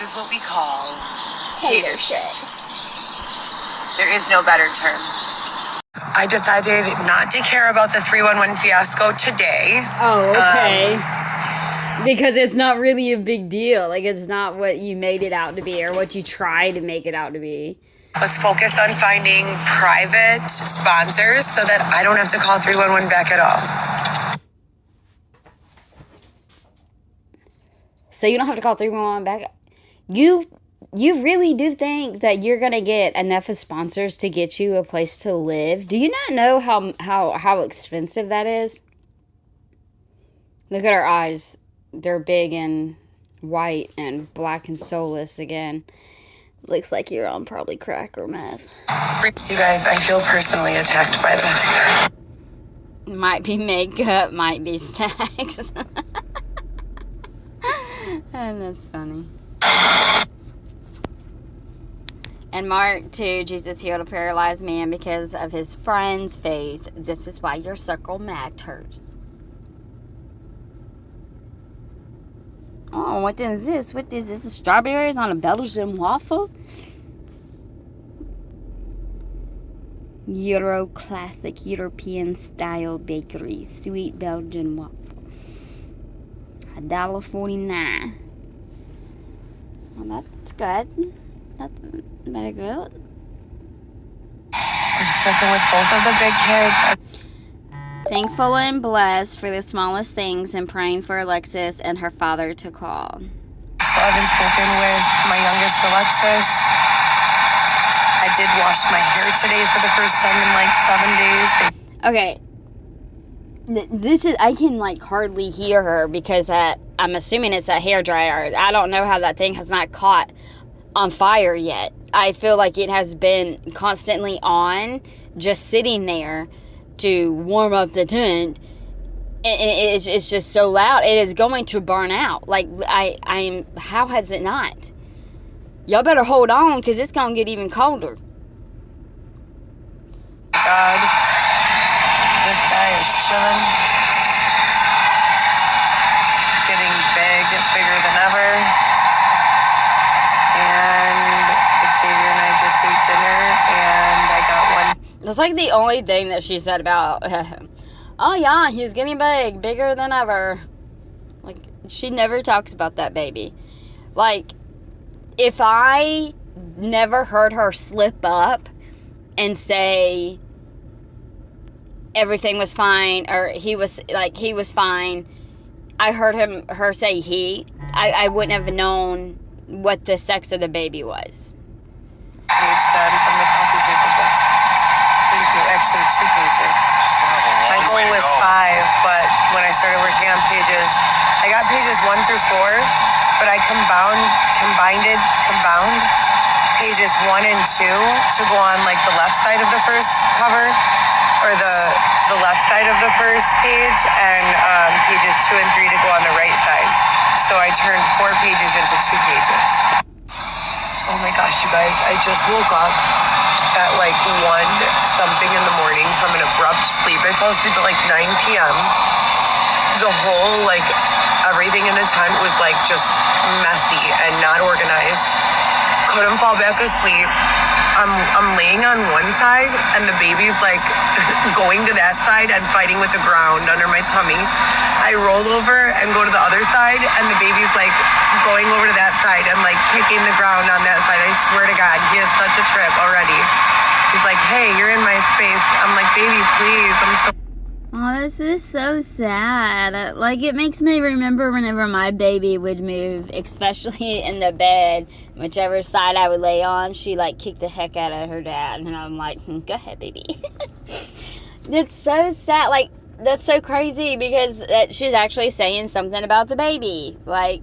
is what we call hater shit. There is no better term. I decided not to care about the 311 fiasco today. Oh, okay. Because it's not really a big deal. Like, it's not what you made it out to be or what you try to make it out to be. Let's focus on finding private sponsors so that I don't have to call 311 back at all. So you don't have to call 311 back? You really do think that you're going to get enough of sponsors to get you a place to live? Do you not know how expensive that is? Look at our eyes. They're big and white and black and soulless again. Looks like you're on probably crack or meth. You guys, I feel personally attacked by this. Might be makeup, might be snacks. And that's funny. And Mark 2, Jesus healed a paralyzed man because of his friend's faith. This is why your circle matters. Oh, what is this? What is this? Strawberries on a Belgian waffle? Euro classic European style bakery. Sweet Belgian waffle. $1.49. Well, that's good. That's very good. We're just working with both of the big kids. Thankful and blessed for the smallest things and praying for Alexis and her father to call. I haven't spoken with my youngest Alexis. I did wash my hair today for the first time in like 7 days. Okay. This is, I can like hardly hear her because I'm assuming it's a hairdryer. I don't know how that thing has not caught on fire yet. I feel like it has been constantly on, just sitting there to warm up the tent, and it's just so loud. It is going to burn out. Like, I'm how has it not? Y'all better hold on, because it's going to get even colder. God, this guy is chilling. Getting bigger than ever. And Xavier and I just ate dinner, and I got one. That's like the only thing that she said about oh yeah, he's getting bigger than ever. Like, she never talks about that baby. Like, if I never heard her slip up and everything was fine, or he was fine, I heard her say I wouldn't have known what the sex of the baby was. Page done from the coffee paper book. Thank you. Actually, 2 pages. My goal was 5, but when I started working on pages, I got pages 1 through 4, but I combined pages 1 and 2 to go on like the left side of the first cover, or the left side of the first page, and pages 2 and 3 to go on the right side. So I turned 4 pages into 2 pages. Oh my gosh, you guys, I just woke up at like 1-something in the morning from an abrupt sleep. I fell asleep at like 9 p.m. The whole, like, everything in the tent was like just messy and not organized. Couldn't fall back asleep. I'm laying on one side and the baby's like going to that side and fighting with the ground under my tummy. I roll over and go to the other side and the baby's like going over to that side and like kicking the ground on that side. I swear to God, he has such a trip already. He's like, hey, you're in my space. I'm like, baby, please. I'm so... Oh, this is so sad. Like, it makes me remember whenever my baby would move, especially in the bed, whichever side I would lay on, she, like, kicked the heck out of her dad. And I'm like, go ahead, baby. It's so sad. Like, that's so crazy because she's actually saying something about the baby. Like,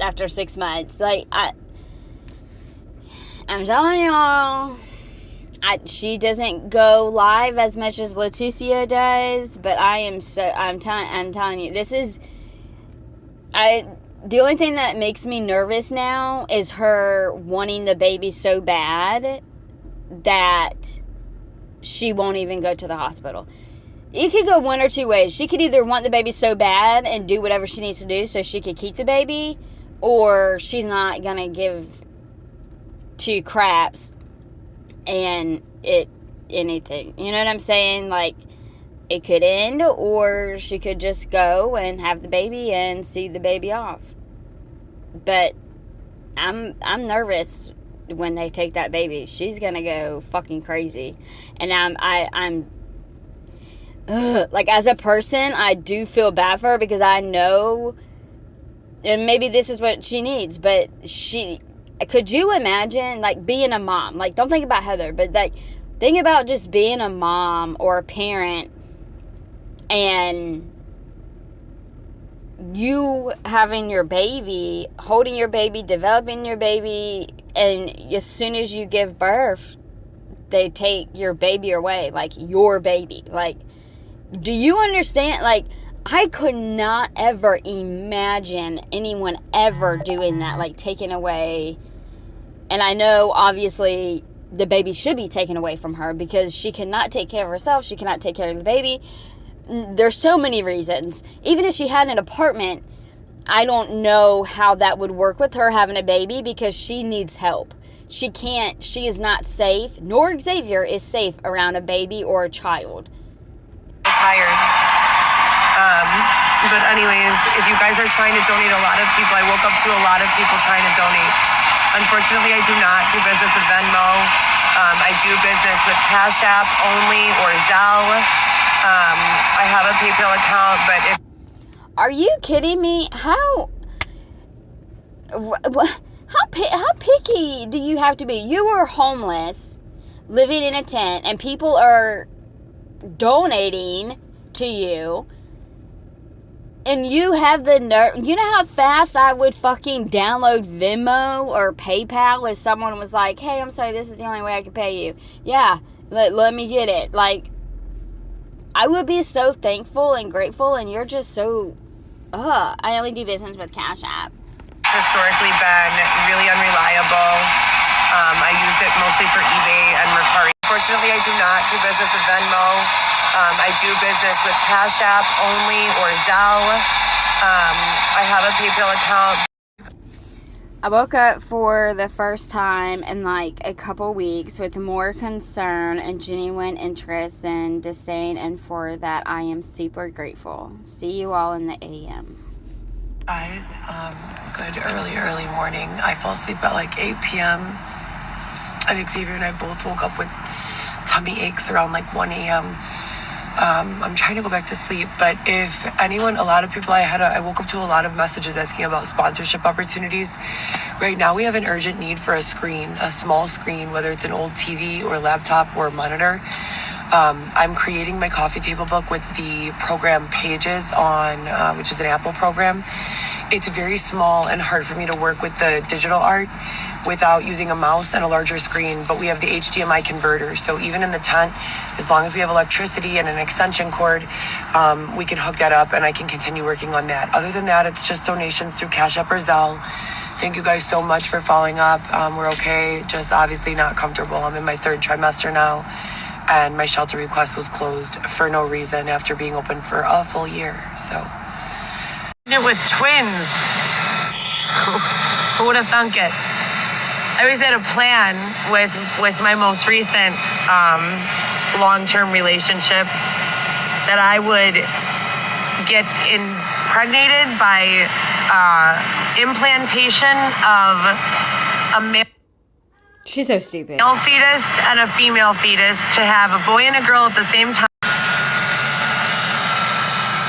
after 6 months. Like, I'm telling y'all, she doesn't go live as much as Leticia does, but I'm telling you, this is, the only thing that makes me nervous now is her wanting the baby so bad that she won't even go to the hospital. It could go one or two ways. She could either want the baby so bad and do whatever she needs to do so she could keep the baby, or she's not gonna give two craps and anything. You know what I'm saying? Like, it could end, or she could just go and have the baby and see the baby off. But I'm nervous when they take that baby. She's gonna go fucking crazy, and I'm like, as a person, I do feel bad for her because I know, and maybe this is what she needs. But could you imagine, like, being a mom? Like, don't think about Heather, but like, think about just being a mom or a parent, and you having your baby, holding your baby, developing your baby, and as soon as you give birth, they take your baby away, like your baby. Like, do you understand? Like, I could not ever imagine anyone ever doing that, like taking away. And I know, obviously, the baby should be taken away from her because she cannot take care of herself. She cannot take care of the baby. There's so many reasons. Even if she had an apartment, I don't know how that would work with her having a baby because she needs help. She is not safe, nor Xavier is safe around a baby or a child. Tired. But anyways, if you guys are trying to donate, a lot of people, I woke up to a lot of people trying to donate. Unfortunately, I do not do business with Venmo. I do business with Cash App only, or Zelle. I have a PayPal account, but if... Are you kidding me? How picky do you have to be? You are homeless, living in a tent, and people are donating to you, and you have the nerve. You know how fast I would fucking download Venmo or PayPal if someone was like, hey, I'm sorry, this is the only way I can pay you. Yeah, let me get it. Like, I would be so thankful and grateful, and you're just so, I only do business with Cash App. Historically been really unreliable. I use it mostly for eBay and Mercari. Unfortunately, I do not do business with Venmo. I do business with Cash App only, or Zelle. I have a PayPal account. I woke up for the first time in like a couple weeks with more concern and genuine interest than disdain, and for that I am super grateful. See you all in the AM. Guys, good early morning. I fell asleep at like 8 p.m. and Xavier and I both woke up with tummy aches around like 1 a.m. I'm trying to go back to sleep, but if anyone, a lot of people, I woke up to a lot of messages asking about sponsorship opportunities. Right now we have an urgent need for a screen, a small screen, whether it's an old TV or laptop or a monitor. I'm creating my coffee table book with the program Pages on, which is an Apple program. It's very small and hard for me to work with the digital art without using a mouse and a larger screen, but we have the HDMI converter. So even in the tent, as long as we have electricity and an extension cord, we can hook that up and I can continue working on that. Other than that, it's just donations through Cash App or Zelle. Thank you guys so much for following up. We're okay, just obviously not comfortable. I'm in my 3rd trimester now, and my shelter request was closed for no reason after being open for a full year. So with twins, who would have thunk it? I always had a plan with my most recent long-term relationship that I would get impregnated by implantation of a male. She's so stupid. Male fetus and a female fetus, to have a boy and a girl at the same time.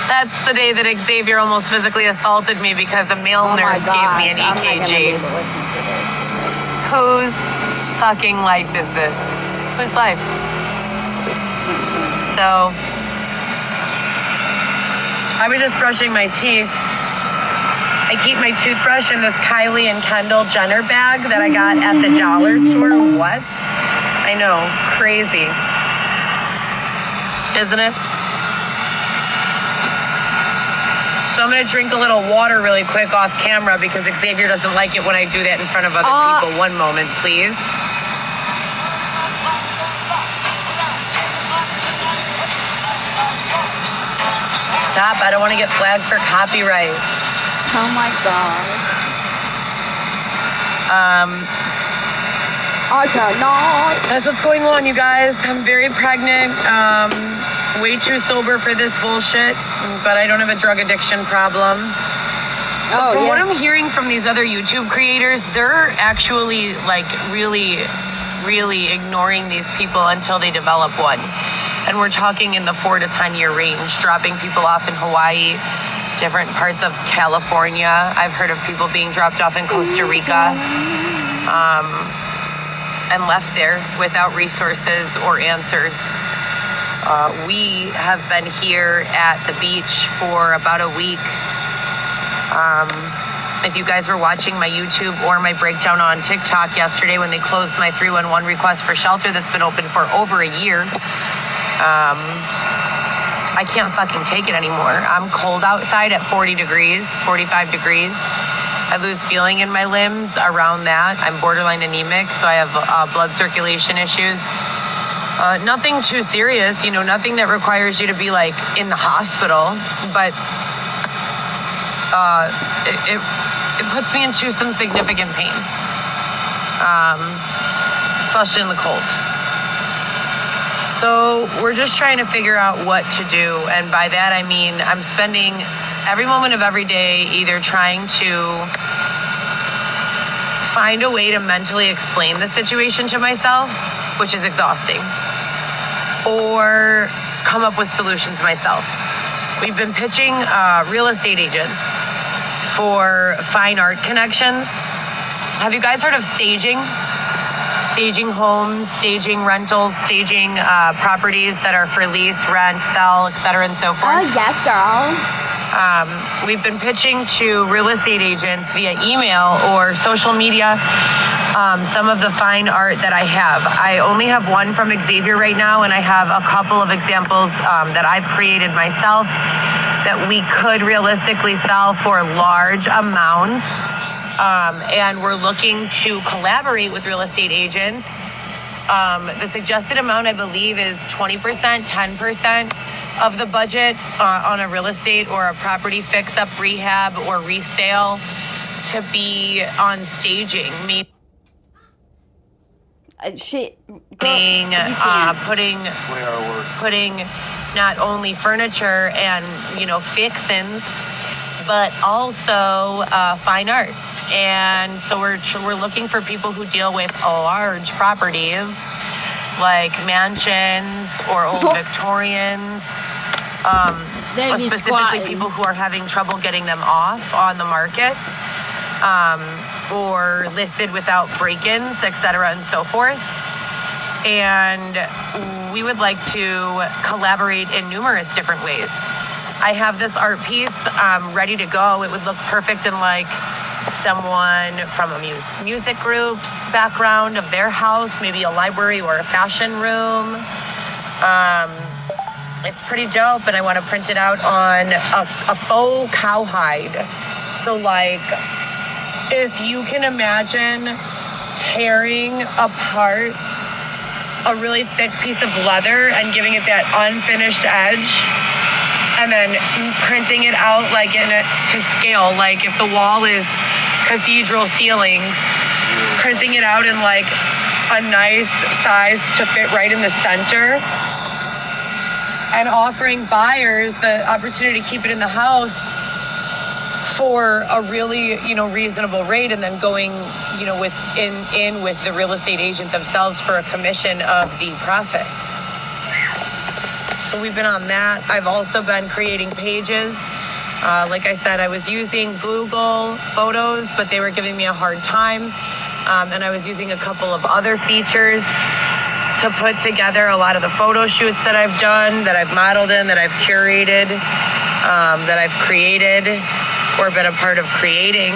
That's the day that Xavier almost physically assaulted me because a male nurse gave me an EKG. Whose fucking life is this? Whose life? So, I was just brushing my teeth. I keep my toothbrush in this Kylie and Kendall Jenner bag that I got at the dollar store. What? I know, crazy. Isn't it? So I'm gonna drink a little water really quick off camera because Xavier doesn't like it when I do that in front of other people. One moment, please. Stop, I don't want to get flagged for copyright. Oh my God. I cannot. That's what's going on, you guys. I'm very pregnant. Way too sober for this bullshit, but I don't have a drug addiction problem. Oh, From yeah. what I'm hearing from these other YouTube creators, they're actually like really ignoring these people until they develop one. And we're talking in the 4 to 10 year range, dropping people off in Hawaii, different parts of California. I've heard of people being dropped off in Costa Rica and left there without resources or answers. We have been here at the beach for about a week. If you guys were watching my YouTube or my breakdown on TikTok yesterday when they closed my 311 request for shelter that's been open for over a year, I can't fucking take it anymore. I'm cold outside at 40 degrees, 45 degrees. I lose feeling in my limbs around that. I'm borderline anemic, so I have blood circulation issues. Nothing too serious, nothing that requires you to be like in the hospital, but it puts me into some significant pain, especially in the cold. So we're just trying to figure out what to do. And by that, I mean, I'm spending every moment of every day either trying to find a way to mentally explain the situation to myself, which is exhausting, or come up with solutions myself. We've been pitching real estate agents for fine art connections. Have you guys heard of staging? Staging homes, staging rentals, staging properties that are for lease, rent, sell, etc., and so forth. Oh, yes, girl. We've been pitching to real estate agents via email or social media some of the fine art that I have. I only have one from Xavier right now, and I have a couple of examples that I've created myself that we could realistically sell for large amounts. And we're looking to collaborate with real estate agents. The suggested amount, I believe, is 20%, 10% of the budget on a real estate or a property fix-up, rehab, or resale to be on staging. Shit. Putting not only furniture and fixins, but also fine art. And so we're looking for people who deal with large properties like mansions or old Victorians, specifically people who are having trouble getting them off on the market, or listed without break-ins, etc., and so forth. And we would like to collaborate in numerous different ways. I have this art piece ready to go. It would look perfect in like someone from a music group's background of their house, maybe a library or a fashion room. It's pretty dope, and I want to print it out on a faux cowhide. So like, if you can imagine tearing apart a really thick piece of leather and giving it that unfinished edge, and then printing it out like to scale, like if the wall is cathedral ceilings, printing it out in like a nice size to fit right in the center, and offering buyers the opportunity to keep it in the house for a really reasonable rate, and then going with the real estate agent themselves for a commission of the profit. So we've been on that. I've also been creating pages. Like I said, I was using Google Photos, but they were giving me a hard time. And I was using a couple of other features to put together a lot of the photo shoots that I've done, that I've modeled in, that I've curated, that I've created or been a part of creating,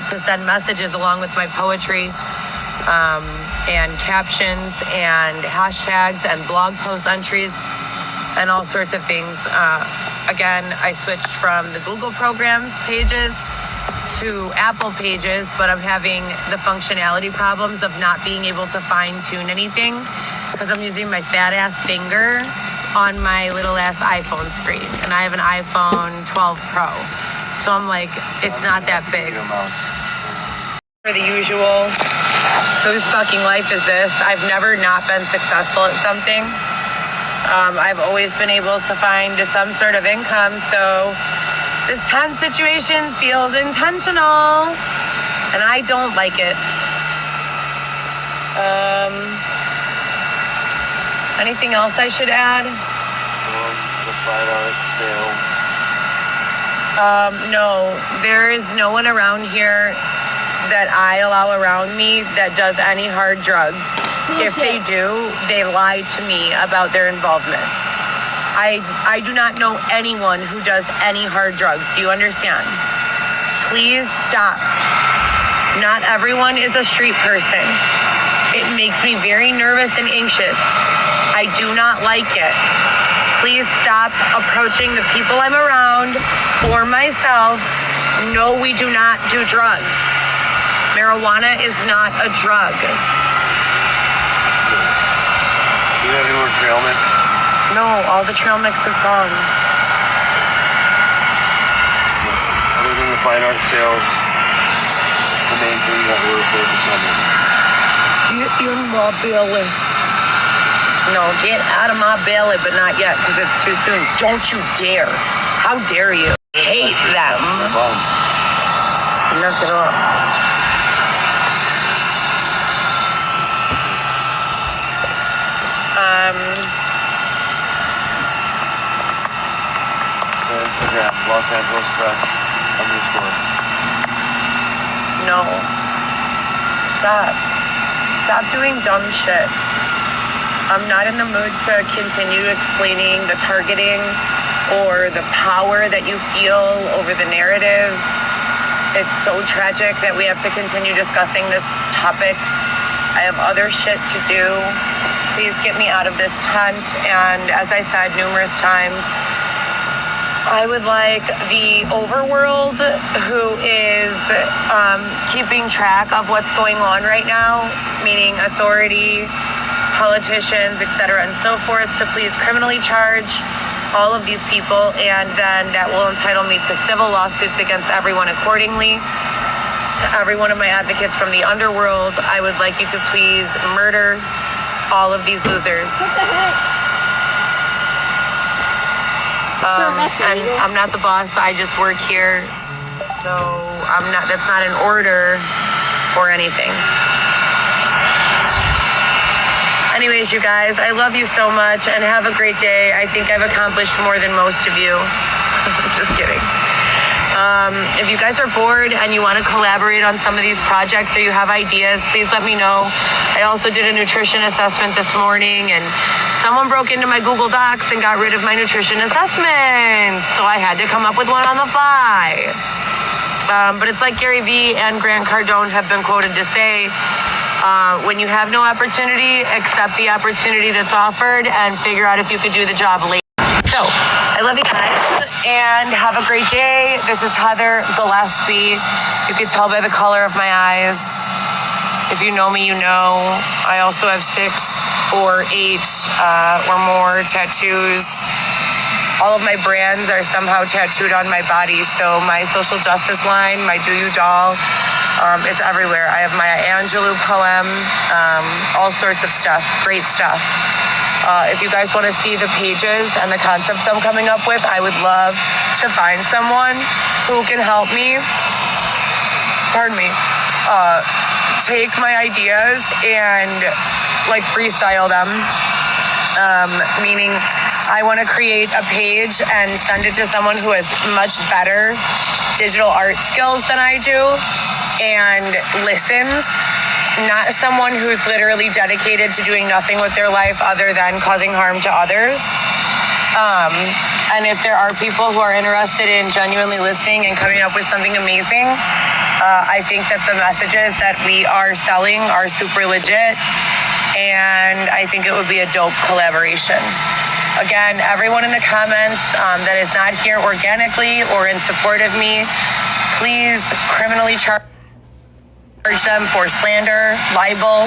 to send messages along with my poetry, and captions and hashtags and blog post entries and all sorts of things. Again, I switched from the Google Programs pages to Apple pages, but I'm having the functionality problems of not being able to fine tune anything because I'm using my fat ass finger on my little ass iPhone screen, and I have an iPhone 12 Pro. So I'm like, it's not that big. For the usual, whose fucking life is this? I've never not been successful at something. I've always been able to find some sort of income, so this tense situation feels intentional, and I don't like it. Anything else I should add? The fine art sale. No, there is no one around here that I allow around me that does any hard drugs. If they do, they lie to me about their involvement. I do not know anyone who does any hard drugs. Do you understand? Please stop. Not everyone is a street person. It makes me very nervous and anxious. I do not like it. Please stop approaching the people I'm around or myself. No, we do not do drugs. Marijuana is not a drug. Do you have any more trail mix? No, all the trail mix is gone. Other than the fine art sales, the main thing that we're focused on. Get in my belly. No, get out of my belly, but not yet, because it's too soon. Don't you dare. How dare you? Hate them. Knock it off. Instagram, Los Angeles Fresh _ No. Stop. Stop doing dumb shit. I'm not in the mood to continue explaining the targeting or the power that you feel over the narrative. It's so tragic that we have to continue discussing this topic. I have other shit to do. Please get me out of this tent. And as I said numerous times, I would like the overworld, who is keeping track of what's going on right now, meaning authority, politicians, etc., and so forth, to please criminally charge all of these people, and then that will entitle me to civil lawsuits against everyone accordingly. To every one of my advocates from the underworld, I would like you to please murder all of these losers. What the heck? Sure, that's and illegal. I'm not the boss, I just work here, so that's not an order or anything. Anyways, you guys, I love you so much and have a great day. I think I've accomplished more than most of you. Just kidding. If you guys are bored and you want to collaborate on some of these projects or you have ideas, please let me know. I also did a nutrition assessment this morning, and someone broke into my Google Docs and got rid of my nutrition assessment. So I had to come up with one on the fly. But it's like Gary Vee and Grant Cardone have been quoted to say, when you have no opportunity, accept the opportunity that's offered and figure out if you could do the job later. So, I love you guys and have a great day. This is Heather Gillespie. You can tell by the color of my eyes. If you know me, you know. I also have 6 or 8 or more tattoos. All of my brands are somehow tattooed on my body. So my social justice line, my Do You doll, it's everywhere. I have my Angelou poem, all sorts of stuff, great stuff. If you guys want to see the pages and the concepts I'm coming up with, I would love to find someone who can help me, take my ideas and like freestyle them. Meaning I want to create a page and send it to someone who has much better digital art skills than I do and listens, not someone who's literally dedicated to doing nothing with their life other than causing harm to others. And if there are people who are interested in genuinely listening and coming up with something amazing, I think that the messages that we are selling are super legit, and I think it would be a dope collaboration. Again, everyone in the comments that is not here organically or in support of me, please criminally charge them for slander, libel.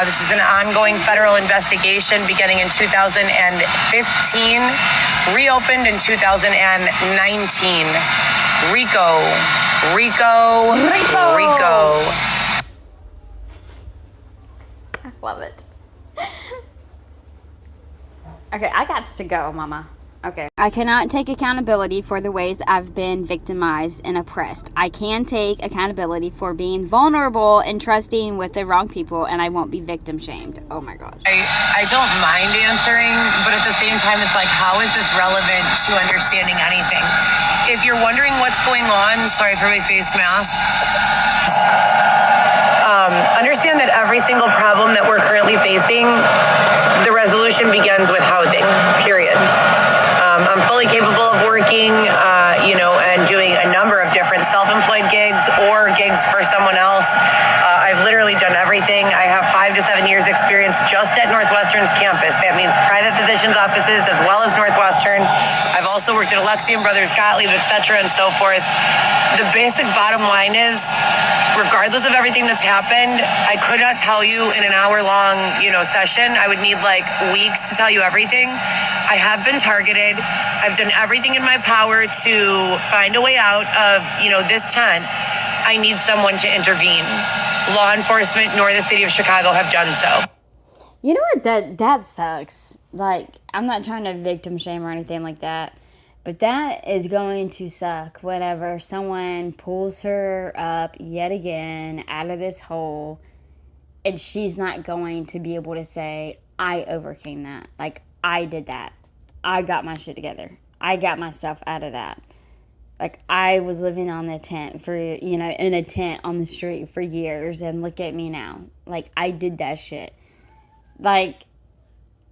This is an ongoing federal investigation beginning in 2015, reopened in 2019. RICO. Love it. Okay, I got to go, Mama. Okay. I cannot take accountability for the ways I've been victimized and oppressed. I can take accountability for being vulnerable and trusting with the wrong people, and I won't be victim shamed. Oh my gosh. I don't mind answering, but at the same time, it's like, how is this relevant to understanding anything? If you're wondering what's going on, sorry for my face mask. Understand that every single problem that we're currently facing, the resolution begins with housing, period. I'm fully capable of working, and doing a number of different self-employed gigs or gigs for someone else. I've literally done everything. I have 5 to 7 years experience just at Northwestern's campus. That means private physicians' offices as well as Northwestern. I've also worked at Alexian Brothers, Gottlieb, etc., and so forth. The basic bottom line is, regardless of everything that's happened, I could not tell you in an hour-long, session. I would need weeks to tell you everything. I have been targeted. I've done everything in my power to find a way out of, this tent. I need someone to intervene. Law enforcement nor the city of Chicago have done so. You know what? That sucks. I'm not trying to victim shame or anything like that, but that is going to suck whenever someone pulls her up yet again out of this hole, and she's not going to be able to say, I overcame that. I did that. I got my shit together. I got myself out of that. I was living on the tent for, in a tent on the street for years, and look at me now. I did that shit. Hey,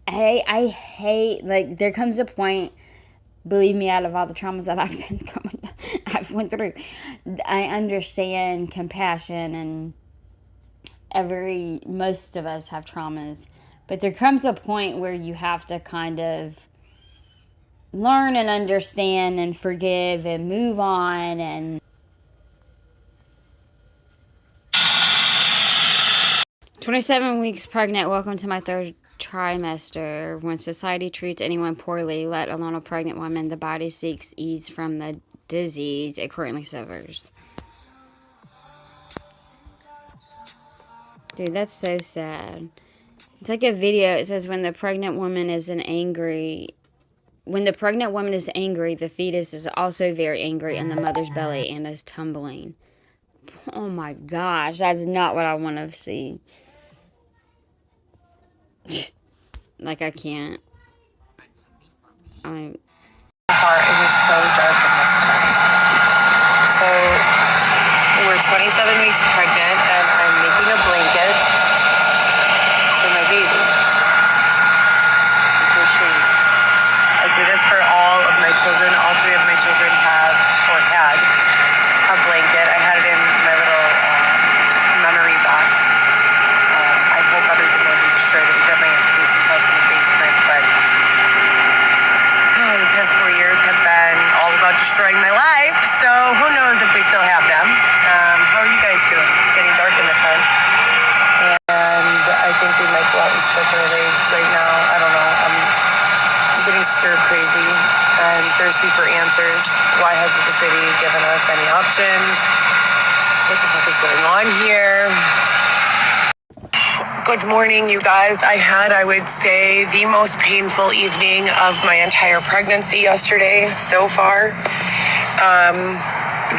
I hate, there comes a point, believe me, out of all the traumas that I've went through, I understand compassion, and most of us have traumas, but there comes a point where you have to kind of learn and understand and forgive and move on. And 27 weeks pregnant, welcome to my third trimester. When society treats anyone poorly, let alone a pregnant woman, the body seeks ease from the disease it currently suffers. Dude, that's so sad. It's like a video. It says when the pregnant woman is angry, the fetus is also very angry in the mother's belly and is tumbling. Oh my gosh, that's not what I want to see. I can't. It was so dark in this tent. So we're 27 weeks pregnant, and I'm making a blanket for my baby. I do this for all of my children. All 3 of my children have or had a blanket. I had it in my little memory box. I hope everything wasn't destroyed. It was at my Aunt Stacy's house in the basement, but the past 4 years have been all about destroying my life, so who knows if we still have them. How are you guys doing? It's getting dark in the tent, and I think we might go out and stretch our legs right now. I don't know. I'm getting stir crazy and thirsty for answers. Why hasn't the city given us any options? What the fuck is going on here? Good morning, you guys. I had, I would say, the most painful evening of my entire pregnancy yesterday so far.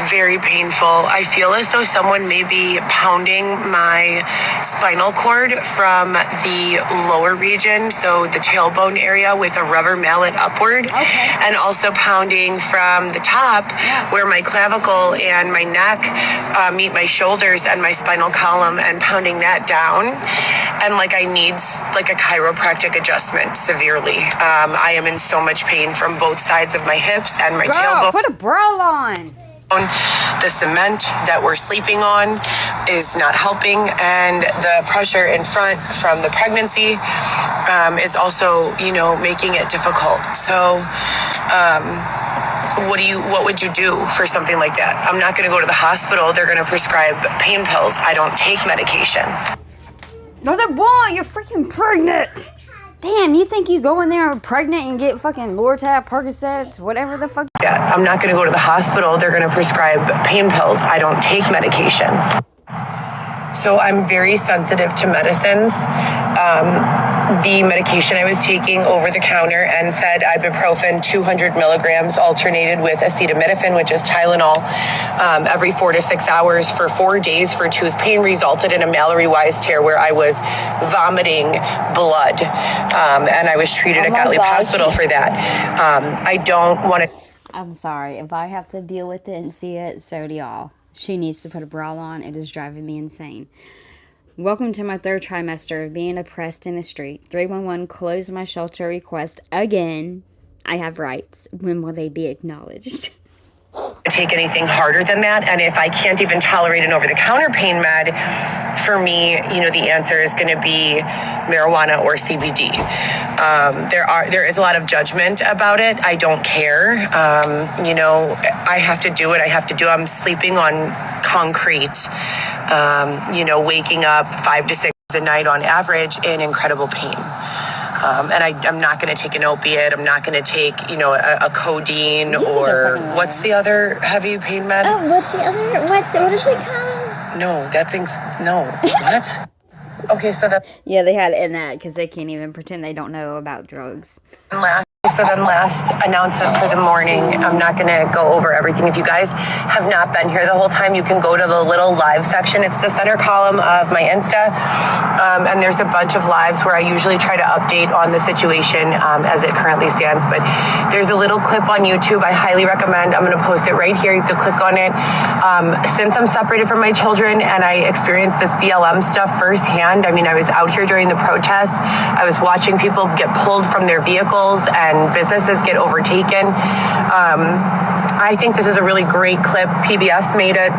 Very painful. I feel as though someone may be pounding my spinal cord from the lower region, so the tailbone area, with a rubber mallet upward, and also pounding from the top where my clavicle and my neck meet my shoulders and my spinal column, and pounding that down. And I need a chiropractic adjustment severely. I am in so much pain from both sides of my hips and my tailbone. Put a bra on. The cement that we're sleeping on is not helping, and the pressure in front from the pregnancy is also, making it difficult. So, what would you do for something like that? I'm not going to go to the hospital. They're going to prescribe pain pills. I don't take medication. No, they won't. You're freaking pregnant. Damn, you think you go in there pregnant and get fucking Lortab, Percocets, whatever the fuck? Yeah, I'm not going to go to the hospital. They're going to prescribe pain pills. I don't take medication. So I'm very sensitive to medicines. The medication I was taking over the counter and said ibuprofen 200 milligrams alternated with acetaminophen, which is Tylenol, every 4 to 6 hours for 4 days for tooth pain resulted in a Mallory-Wise tear where I was vomiting blood. And I was treated at Gottlieb Hospital for that. I don't want to... I'm sorry. If I have to deal with it and see it, so do y'all. She needs to put a bra on. It is driving me insane. Welcome to my third trimester of being oppressed in the street. 311 closed my shelter request again. I have rights. When will they be acknowledged? Take anything harder than that, and if I can't even tolerate an over-the-counter pain med, for me, the answer is going to be marijuana or CBD. There is a lot of judgment about it. I don't care. I have to do it. I'm sleeping on concrete. Waking up 5 to 6 a night on average in incredible pain. And I'm not going to take an opiate. I'm not going to take, a codeine or what's the other heavy pain med? Oh, what's the other? What is it called? No, what? Okay, so Yeah, they had it in that because they can't even pretend they don't know about drugs. Last announcement for the morning. I'm not going to go over everything. If you guys have not been here the whole time, you can go to the little live section. It's the center column of my Insta. And there's a bunch of lives where I usually try to update on the situation as it currently stands. But there's a little clip on YouTube I highly recommend. I'm going to post it right here. You can click on it. Since I'm separated from my children and I experienced this BLM stuff firsthand, I was out here during the protests. I was watching people get pulled from their vehicles and businesses get overtaken. I think this is a really great clip. PBS made it.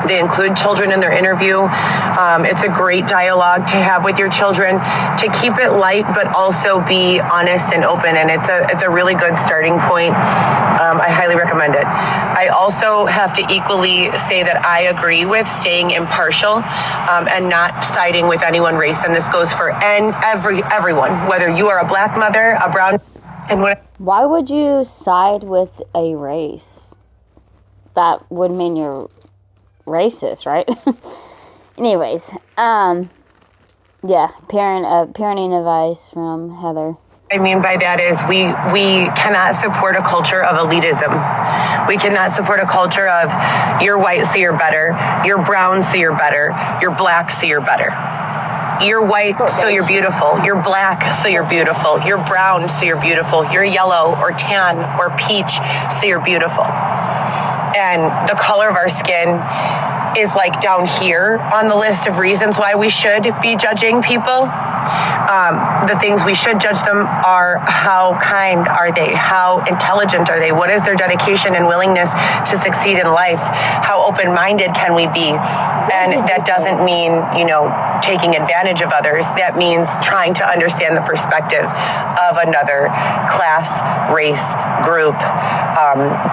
They include children in their interview. It's a great dialogue to have with your children, to keep it light, but also be honest and open. And it's a really good starting point. I highly recommend it. I also have to equally say that I agree with staying impartial and not siding with any one race. And this goes for everyone, whether you are a black mother, a brown... Why would you side with a race? That would mean you're racist, right? Anyways, parenting advice from Heather. I mean by that is we cannot support a culture of elitism. We cannot support a culture of you're white, so you're better. You're brown, so you're better. You're black, so you're better. You're white, so you're beautiful. You're black, so you're beautiful. You're brown, so you're beautiful. You're yellow or tan or peach, so you're beautiful. And the color of our skin is like down here on the list of reasons why we should be judging people. The things we should judge them are how kind are they? How intelligent are they? What is their dedication and willingness to succeed in life? How open-minded can we be? And that doesn't mean, taking advantage of others. That means trying to understand the perspective of another class, race, group,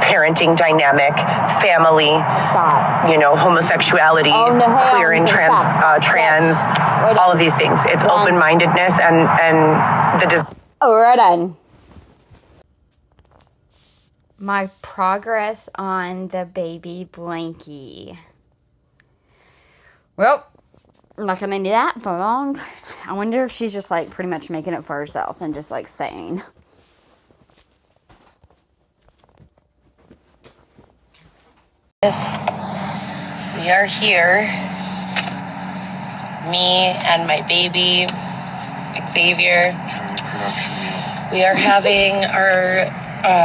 parenting dynamic, family, homosexuality, queer and trans, all of these things. It's open-mindedness and the... Oh, we're done. My progress on the baby blankie. Well, I'm not gonna do that for long. I wonder if she's just pretty much making it for herself and just saying. We are here. Me and my baby, Xavier. We are having our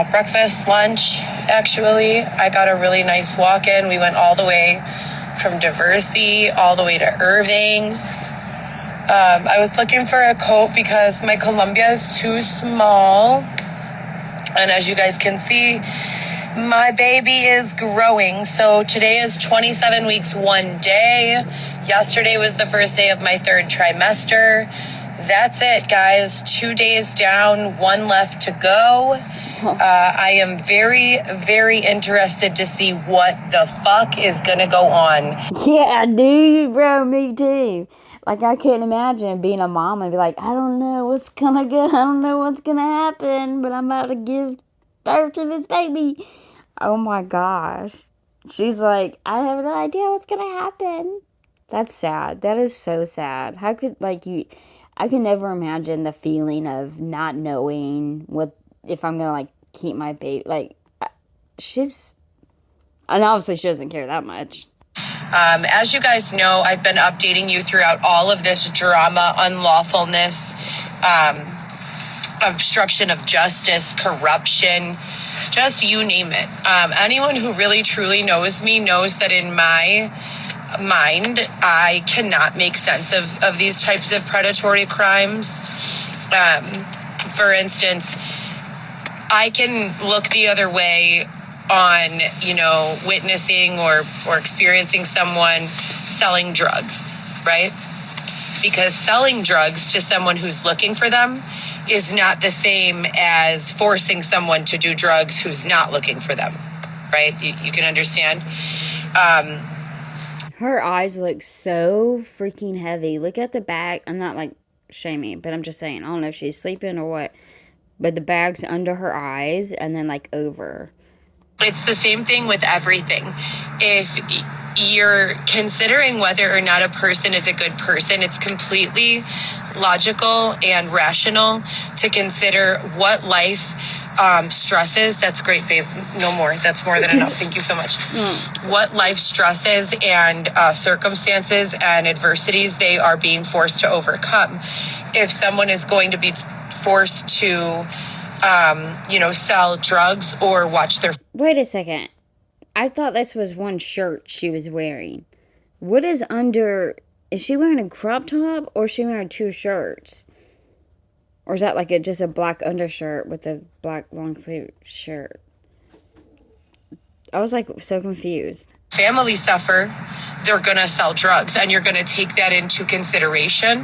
breakfast, lunch, actually. I got a really nice walk-in. We went all the way from Diversey all the way to Irving. I was looking for a coat because my Columbia is too small. And as you guys can see, my baby is growing. So today is 27 weeks, 1 day. Yesterday was the first day of my third trimester. That's it, guys. 2 days down, 1 left to go. I am very, very interested to see what the fuck is gonna go on. Yeah, dude, bro, me too. I can't imagine being a mom and be I don't know what's gonna happen, but I'm about to give birth to this baby. Oh my gosh. She's I have no idea what's gonna happen. That's sad. That is so sad. How could, like, you, I could never imagine the feeling of not knowing what, if I'm gonna, like, keep my baby. Like, she's, and obviously she doesn't care that much. As you guys know, I've been updating you throughout all of this drama, unlawfulness, obstruction of justice, corruption, just you name it. Anyone who really truly knows me knows that in my mind, I cannot make sense of these types of predatory crimes. For instance, I can look the other way on, witnessing or experiencing someone selling drugs, right? Because selling drugs to someone who's looking for them is not the same as forcing someone to do drugs who's not looking for them, right? You can understand. Her eyes look so freaking heavy. Look at the bag. I'm not, like, shaming, but I'm just saying, I don't know if she's sleeping or what, but the bag's under her eyes and then, like, over. It's the same thing with everything. If you're considering whether or not a person is a good person, it's completely logical and rational to consider what life stresses. That's great, babe. No more. That's more than enough. Thank you so much. What life stresses and circumstances and adversities they are being forced to overcome. If someone is going to be forced to sell drugs or watch their... Wait a second. I thought this was one shirt she was wearing. What is under... Is she wearing a crop top or is she wearing two shirts? Or is that like just a black undershirt with a black long sleeve shirt? I was like so confused. Family suffer, they're going to sell drugs, and you're going to take that into consideration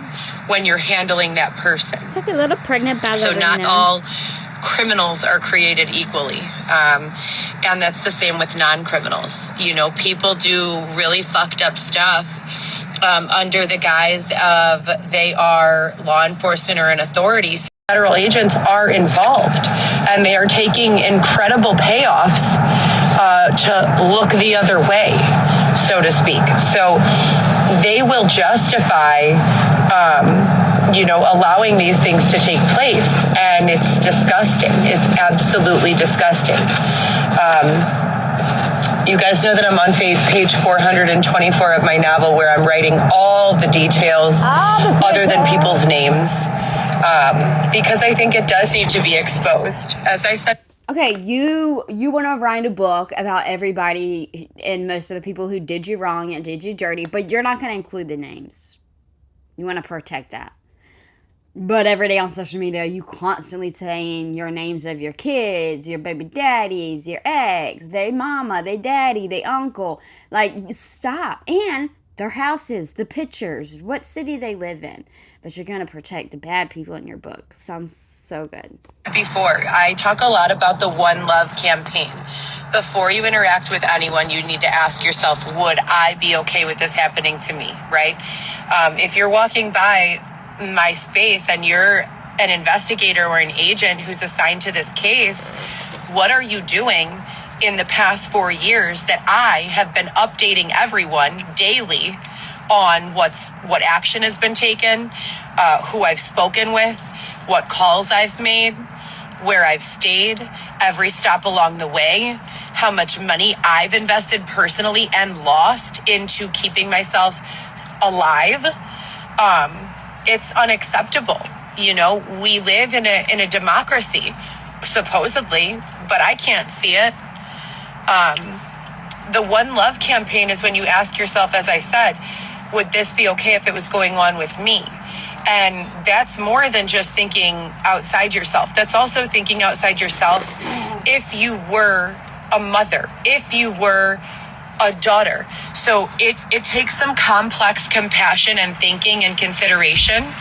when you're handling that person. It's like a little pregnant ballerina. So not all criminals are created equally. And that's the same with non-criminals. People do really fucked up stuff under the guise of they are law enforcement or an authority. Federal agents are involved, and they are taking incredible payoffs to look the other way, so to speak. So they will justify allowing these things to take place. And it's disgusting. It's absolutely disgusting. You guys know that I'm on page 424 of my novel, where I'm writing all the details other than people's names, because I think it does need to be exposed. As I said. Okay, you want to write a book about everybody and most of the people who did you wrong and did you dirty, but you're not going to include the names. You want to protect that. But every day on social media, you constantly saying your names of your kids, your baby daddies, your ex, their mama, their daddy, their uncle. Like, stop. And their houses, the pictures, what city they live in. But you're going to protect the bad people in your book. Sounds so good. Before, I talk a lot about the One Love campaign. Before you interact with anyone, you need to ask yourself, would I be okay with this happening to me, right? If you're walking by my space and you're an investigator or an agent who's assigned to this case, what are you doing in the past 4 years that I have been updating everyone daily on what action has been taken, who I've spoken with, what calls I've made, where I've stayed, every stop along the way, how much money I've invested personally and lost into keeping myself alive. It's unacceptable. We live in a democracy, supposedly, but I can't see it. The One Love campaign is when you ask yourself, as I said, would this be okay if it was going on with me? And that's more than just thinking outside yourself. That's also thinking outside yourself if you were a mother, if you were a daughter. So it takes some complex compassion and thinking and consideration,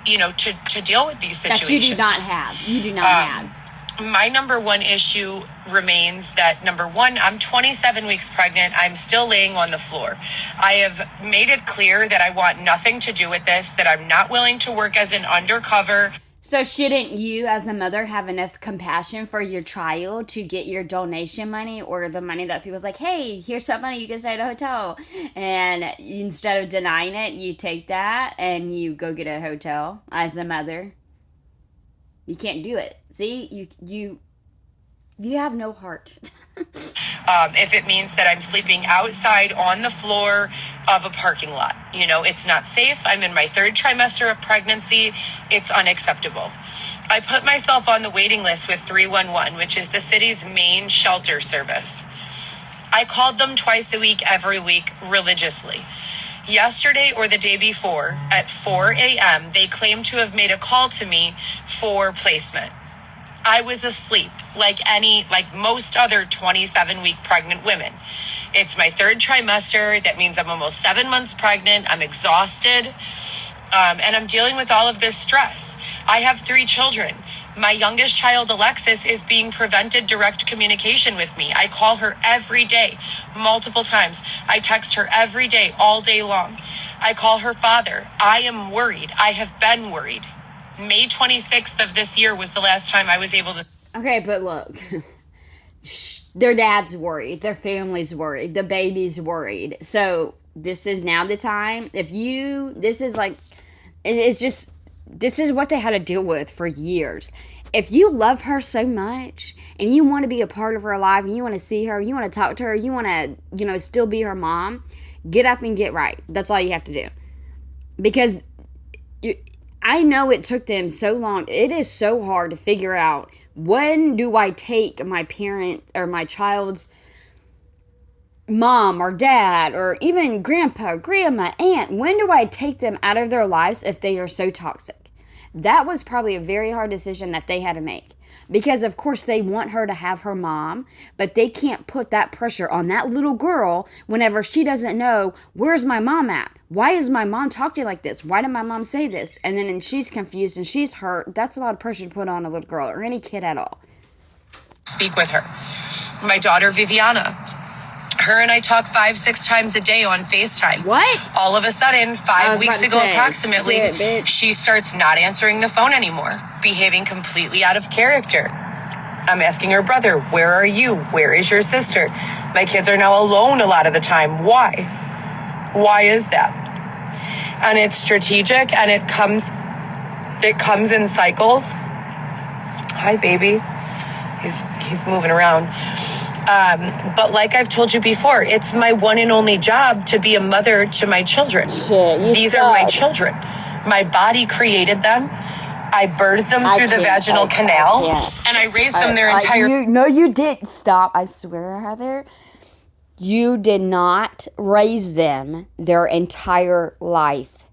to deal with these situations. That you do not have. You do not have. My number one issue remains that, number one, I'm 27 weeks pregnant. I'm still laying on the floor. I have made it clear that I want nothing to do with this, that I'm not willing to work as an undercover. So shouldn't you as a mother have enough compassion for your child to get your donation money or the money that people's like, hey, here's some money, you can stay at a hotel. And instead of denying it, you take that and you go get a hotel as a mother. You can't do it. See, you have no heart. If it means that I'm sleeping outside on the floor of a parking lot. You know, it's not safe. I'm in my 3rd trimester of pregnancy. It's unacceptable. I put myself on the waiting list with 311, which is the city's main shelter service. I called them twice a week, every week, religiously. Yesterday or the day before, at 4 a.m., they claimed to have made a call to me for placement. I was asleep like most other 27-week pregnant women. It's my 3rd trimester. That means I'm almost 7 months pregnant. I'm exhausted. And I'm dealing with all of this stress. I have 3 children. My youngest child, Alexis, is being prevented direct communication with me. I call her every day, multiple times. I text her every day, all day long. I call her father. I am worried. I have been worried. May 26th of this year was the last time I was able to. Okay, but look. Their dad's worried. Their family's worried. The baby's worried. So this is now the time. This is what they had to deal with for years. If you love her so much and you want to be a part of her life and you want to see her, you want to talk to her, you want to, still be her mom, get up and get right. That's all you have to do. Because I know it took them so long. It is so hard to figure out, when do I take my parent or my child's mom or dad or even grandpa, grandma, aunt, when do I take them out of their lives if they are so toxic? That was probably a very hard decision that they had to make. Because, of course, they want her to have her mom, but they can't put that pressure on that little girl whenever she doesn't know, where's my mom at? Why is my mom talking like this? Why did my mom say this? And then she's confused and she's hurt. That's a lot of pressure to put on a little girl or any kid at all. Speak with her. My daughter, Viviana. Her and I talk 5-6 times a day on FaceTime. What? All of a sudden, 5 weeks ago approximately, she starts not answering the phone anymore, behaving completely out of character. I'm asking her brother, where are you? Where is your sister? My kids are now alone a lot of the time. Why? Why is that? And it's strategic and it comes in cycles. Hi, baby. He's moving around. But like I've told you before, it's my one and only job to be a mother to my children. These are my children. My body created them. I birthed them through the vaginal canal, and I raised them their entire... No, you didn't. Stop. I swear, Heather. You did not raise them their entire life.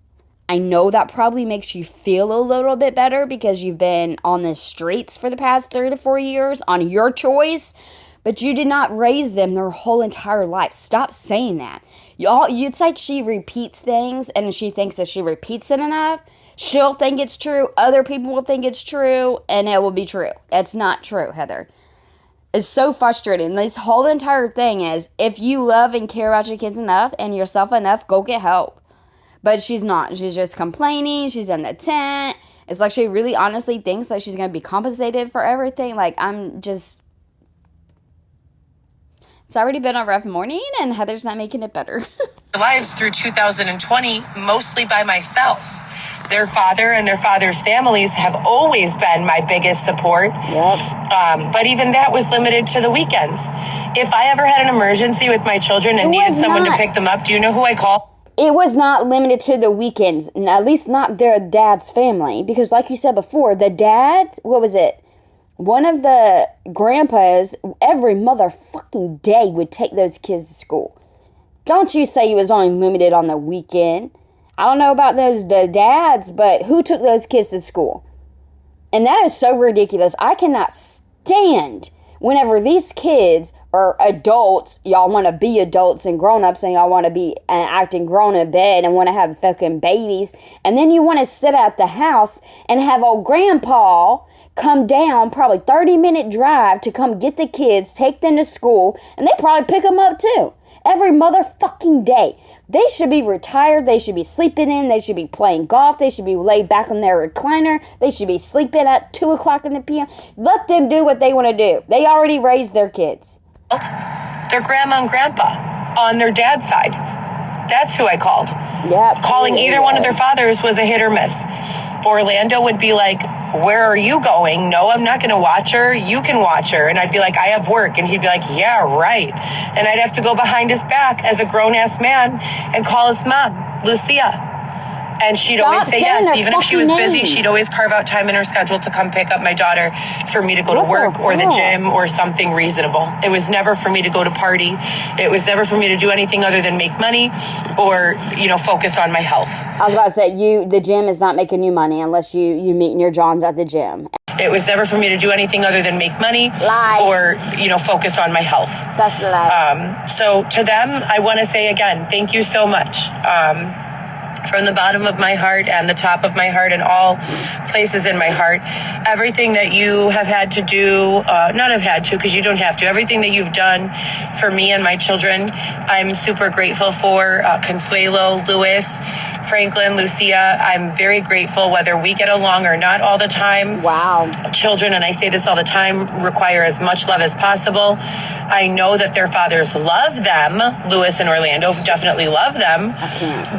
I know that probably makes you feel a little bit better because you've been on the streets for the past 3 to 4 years on your choice, but you did not raise them their whole entire life. Stop saying that. It's like she repeats things, and she thinks that she repeats it enough, she'll think it's true, other people will think it's true, and it will be true. It's not true, Heather. It's so frustrating. This whole entire thing is, if you love and care about your kids enough and yourself enough, go get help. But she's not. She's just complaining. She's in the tent. It's like she really honestly thinks that she's going to be compensated for everything. Like, it's already been a rough morning, and Heather's not making it better. Lives through 2020, mostly by myself. Their father and their father's families have always been my biggest support. Yep. But even that was limited to the weekends. If I ever had an emergency with my children and needed someone to pick them up, do you know who I call? It was not limited to the weekends, at least not their dad's family. Because like you said before, the dad, what was it? One of the grandpas, every motherfucking day would take those kids to school. Don't you say it was only limited on the weekend. I don't know about the dads, but who took those kids to school? And that is so ridiculous. I cannot stand whenever these kids are adults, y'all want to be adults and grown-ups, and y'all want to be acting grown in bed and want to have fucking babies, and then you want to sit at the house and have old grandpa come down, probably 30-minute drive to come get the kids, take them to school, and they probably pick them up too. every motherfucking day. They should be retired. They should be sleeping in. They should be playing golf. They should be laid back on their recliner. They should be sleeping at 2 o'clock in the p.m. Let them do what they want to do. They already raised their kids. Their grandma and grandpa on their dad's side. That's who I called. Yep. Calling either one of their fathers was a hit or miss. Orlando would be like, where are you going? No, I'm not going to watch her. You can watch her. And I'd be like, I have work. And he'd be like, yeah, right. And I'd have to go behind his back as a grown-ass man and call his mom, Lucia. And she'd always say yes. Even if she was busy, she'd always carve out time in her schedule to come pick up my daughter for me to go to work or the gym or something reasonable. It was never for me to go to party. It was never for me to do anything other than make money or, focus on my health. I was about to say, the gym is not making you money unless you meet in your Johns at the gym. It was never for me to do anything other than make money or, focus on my health. That's the lie. So to them, I want to say again, thank you so much. From the bottom of my heart and the top of my heart and all places in my heart, everything that you have had to do, not have had to because you don't have to, everything that you've done for me and my children, I'm super grateful for. Consuelo, Lewis, Franklin, Lucia, I'm very grateful whether we get along or not all the time. Wow. Children, and I say this all the time, require as much love as possible. I know that their fathers love them. Lewis and Orlando definitely love them.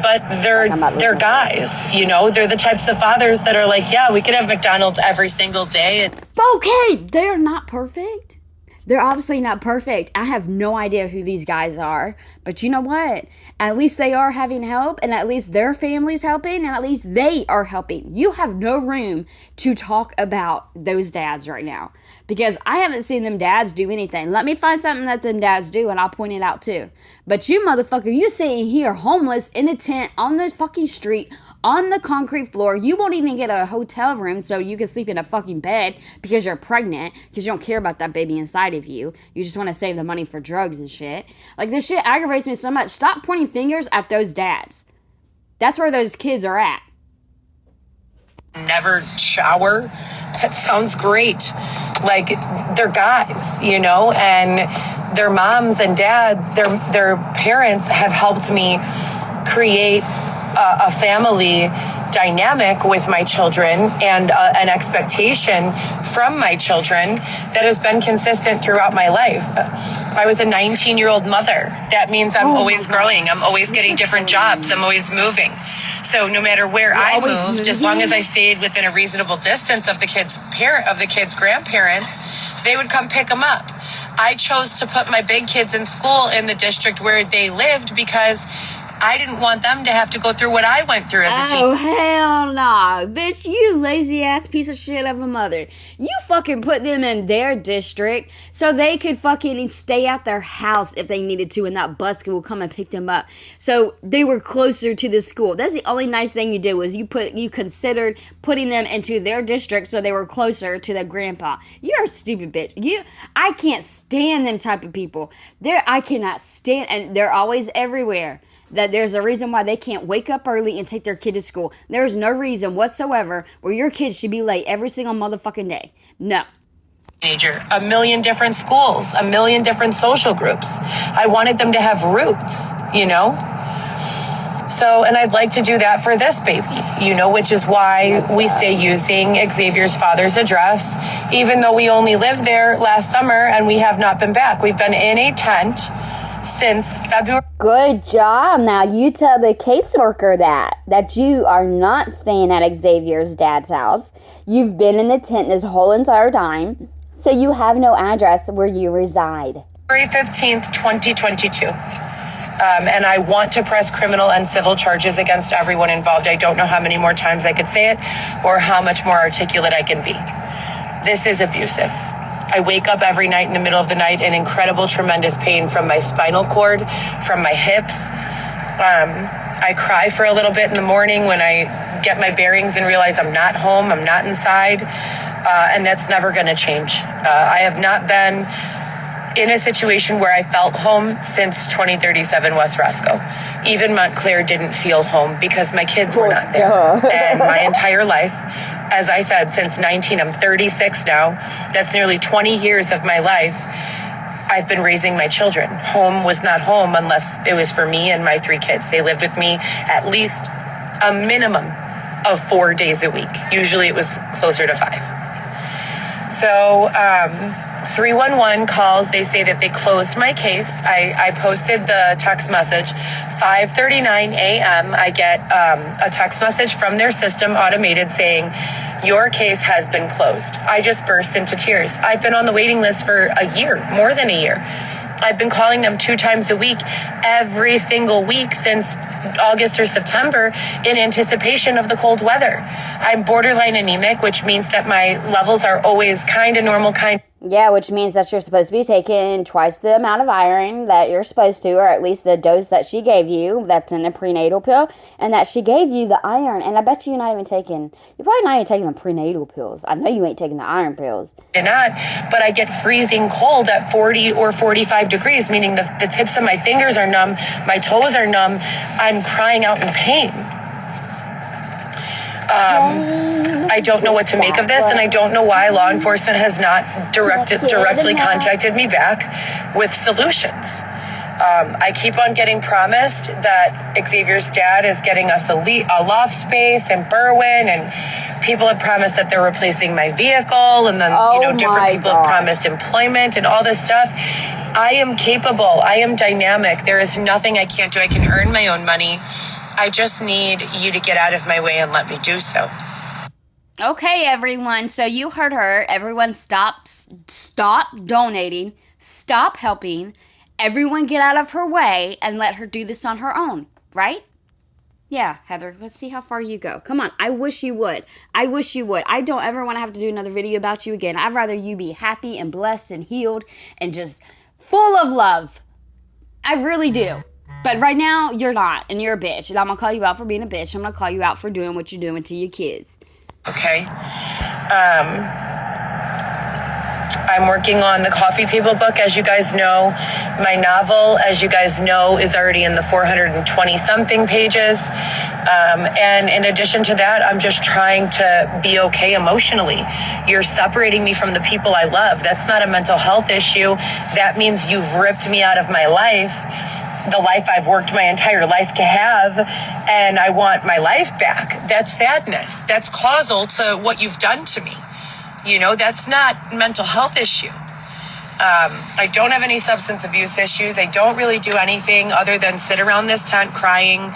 But they're guys, they're the types of fathers that are like, yeah, we could have McDonald's every single day. Okay, they're not perfect. They're obviously not perfect. I have no idea who these guys are. But you know what? At least they are having help, and at least their family's helping, and at least they are helping. You have no room to talk about those dads right now because I haven't seen them dads do anything. Let me find something that them dads do, and I'll point it out too. But you motherfucker, you sitting here homeless in a tent on this fucking street, on the concrete floor. You won't even get a hotel room so you can sleep in a fucking bed because you're pregnant, because you don't care about that baby inside of you. You just want to save the money for drugs and shit. Like, this shit aggravates me so much. Stop pointing fingers at those dads. That's where those kids are at. Never shower. That sounds great. Like, they're guys, and their moms and dad, their parents have helped me create a family dynamic with my children and an expectation from my children that has been consistent throughout my life. I was a 19-year-old mother. That means I'm always growing. I'm always getting different jobs. I'm always moving. So no matter where I moved, as long as I stayed within a reasonable distance of the kids' grandparents, they would come pick them up. I chose to put my big kids in school in the district where they lived because I didn't want them to have to go through what I went through as a teen. Oh, hell nah. Bitch, you lazy ass piece of shit of a mother. You fucking put them in their district so they could fucking stay at their house if they needed to, and that bus will come and pick them up. So they were closer to the school. That's the only nice thing you did was you considered putting them into their district so they were closer to their grandpa. You're a stupid bitch. I can't stand them type of people. I cannot stand, and they're always everywhere. That there's a reason why they can't wake up early and take their kid to school. There's no reason whatsoever where your kids should be late every single motherfucking day. No. Teenager, a million different schools, a million different social groups. I wanted them to have roots, So, and I'd like to do that for this baby, which is why we stay using Xavier's father's address, even though we only lived there last summer and we have not been back. We've been in a tent since February. Good job. Now you tell the caseworker that you are not staying at Xavier's dad's house. You've been in the tent this whole entire time, so you have no address where you reside. February 15th, 2022. And I want to press criminal and civil charges against everyone involved. I don't know how many more times I could say it or how much more articulate I can be. This is abusive. I wake up every night in the middle of the night in incredible, tremendous pain from my spinal cord, from my hips. I cry for a little bit in the morning when I get my bearings and realize I'm not home, I'm not inside, and that's never going to change. I have not been in a situation where I felt home since 2037 West Roscoe. Even Montclair didn't feel home because my kids were not there. And my entire life, as I said, since 19, I'm 36 now. That's nearly 20 years of my life. I've been raising my children. Home was not home unless it was for me and my 3 kids. They lived with me at least a minimum of 4 days a week. Usually it was closer to 5. So 311 calls. They say that they closed my case. I posted the text message. 5:39 a.m. I get a text message from their system, automated, saying, your case has been closed. I just burst into tears. I've been on the waiting list for a year, more than a year. I've been calling them 2 times a week, every single week since August or September, in anticipation of the cold weather. I'm borderline anemic, which means that my levels are always kind of normal, Yeah, which means that you're supposed to be taking twice the amount of iron that you're supposed to, or at least the dose that she gave you, that's in the prenatal pill, and that she gave you the iron. And I bet you're probably not even taking the prenatal pills. I know you ain't taking the iron pills. not, but I get freezing cold at 40 or 45 degrees, meaning the tips of my fingers are numb, my toes are numb, I'm crying out in pain. I don't know what to make of this, and I don't know why law enforcement has not directly contacted me back with solutions. I keep on getting promised that Xavier's dad is getting us a loft space in Berwyn, and people have promised that they're replacing my vehicle, and then different people have promised employment and all this stuff. I am capable. I am dynamic. There is nothing I can't do. I can earn my own money. I just need you to get out of my way and let me do so. Okay, everyone. So you heard her. Everyone stop donating. Stop helping. Everyone get out of her way and let her do this on her own, right? Yeah, Heather, let's see how far you go. Come on, I wish you would. I don't ever want to have to do another video about you again. I'd rather you be happy and blessed and healed and just full of love. I really do. But right now, you're not, and you're a bitch. And I'm going to call you out for being a bitch. I'm going to call you out for doing what you're doing to your kids. Okay. I'm working on the coffee table book, as you guys know. My novel, as you guys know, is already in the 420-something pages. And in addition to that, I'm just trying to be okay emotionally. You're separating me from the people I love. That's not a mental health issue. That means you've ripped me out of my life, the life I've worked my entire life to have, and I want my life back. That's sadness. That's causal to what you've done to me. That's not a mental health issue. I don't have any substance abuse issues. I don't really do anything other than sit around this tent crying,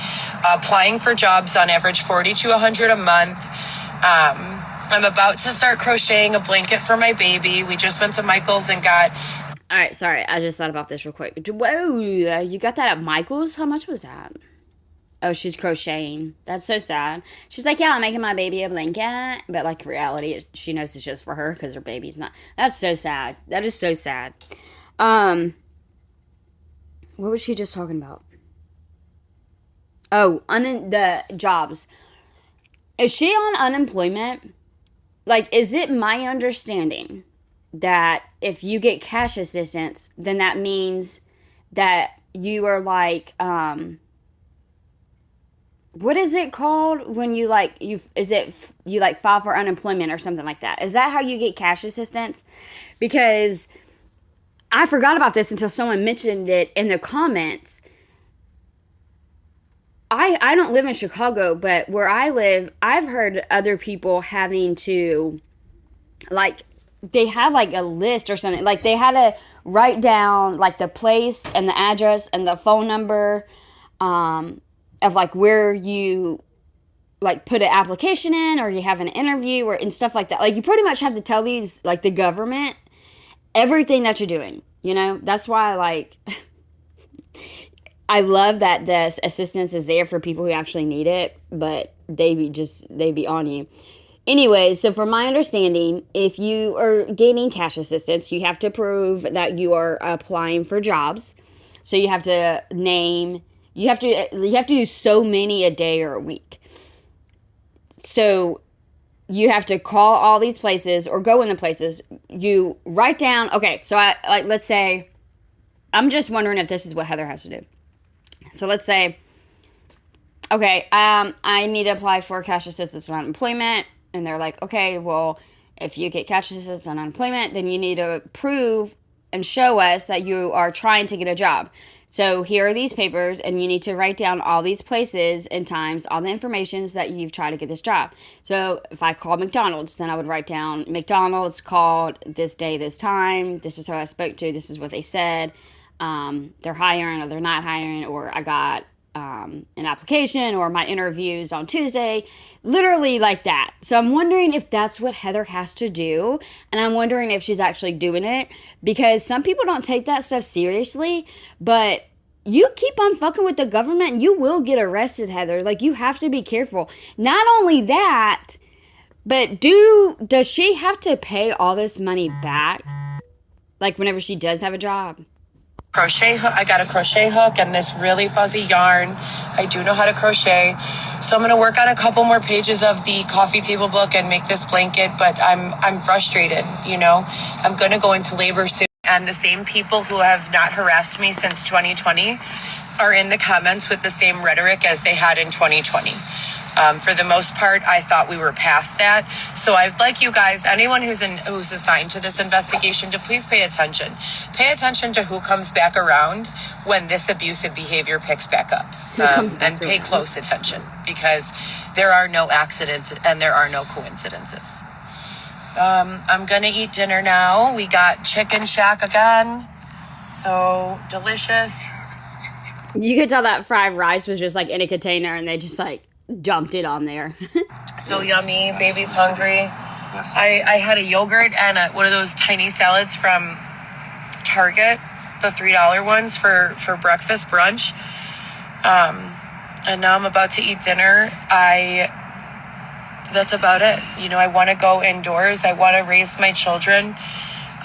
applying for jobs on average 40 to 100 a month. I'm about to start crocheting a blanket for my baby. We just went to Michael's and got... All right, sorry. I just thought about this real quick. Whoa, you got that at Michael's? How much was that? Oh, she's crocheting. That's so sad. She's like, yeah, I'm making my baby a blanket. But, like, reality, she knows it's just for her because her baby's not. That's so sad. That is so sad. What was she just talking about? Oh, the jobs. Is she on unemployment? Like, is it my understanding that if you get cash assistance, then that means that you are like, what is it called when you like, you file for unemployment or something like that? Is that how you get cash assistance? Because I forgot about this until someone mentioned it in the comments. I don't live in Chicago, but where I live, I've heard other people having to, like, they had like a list or something. Like, they had to write down like the place and the address and the phone number of like where you like put an application in, or you have an interview, or and stuff like that. Like, you pretty much have to tell these, like, the government everything that you're doing. That's why, like, I love that this assistance is there for people who actually need it, but they be on you. Anyway, so from my understanding, if you are gaining cash assistance, you have to prove that you are applying for jobs. So you have to you have to do so many a day or a week. So you have to call all these places or go in the places. You write down, okay, so let's say, I'm just wondering if this is what Heather has to do. So let's say, okay, I need to apply for cash assistance on unemployment. And they're like, okay, well, if you get cash assistance on unemployment, then you need to prove and show us that you are trying to get a job. So here are these papers, and you need to write down all these places and times, all the informations that you've tried to get this job. So if I called McDonald's, then I would write down McDonald's called this day, this time. This is who I spoke to. This is what they said. They're hiring or they're not hiring, or I got an application, or my interviews on Tuesday, literally like that. So I'm wondering if that's what Heather has to do, and I'm wondering if she's actually doing it, because some people don't take that stuff seriously, but you keep on fucking with the government, you will get arrested, Heather. Like, you have to be careful. Not only that, but does she have to pay all this money back, like whenever she does have a job? Crochet hook. I got a crochet hook and this really fuzzy yarn. I do know how to crochet, so I'm going to work on a couple more pages of the coffee table book and make this blanket. But I'm frustrated. I'm going to go into labor soon, and the same people who have not harassed me since 2020 are in the comments with the same rhetoric as they had in 2020. For the most part, I thought we were past that. So I'd like you guys, anyone who's assigned to this investigation, to please pay attention. Pay attention to who comes back around when this abusive behavior picks back up. And pay close attention, because there are no accidents and there are no coincidences. I'm going to eat dinner now. We got Chicken Shack again. So delicious. You could tell that fried rice was just like in a container and they just like dumped it on there. So yummy. Baby's hungry. I had a yogurt and one of those tiny salads from Target, the $3 ones for breakfast brunch. And now I'm about to eat dinner. That's about it. I want to go indoors. I want to raise my children.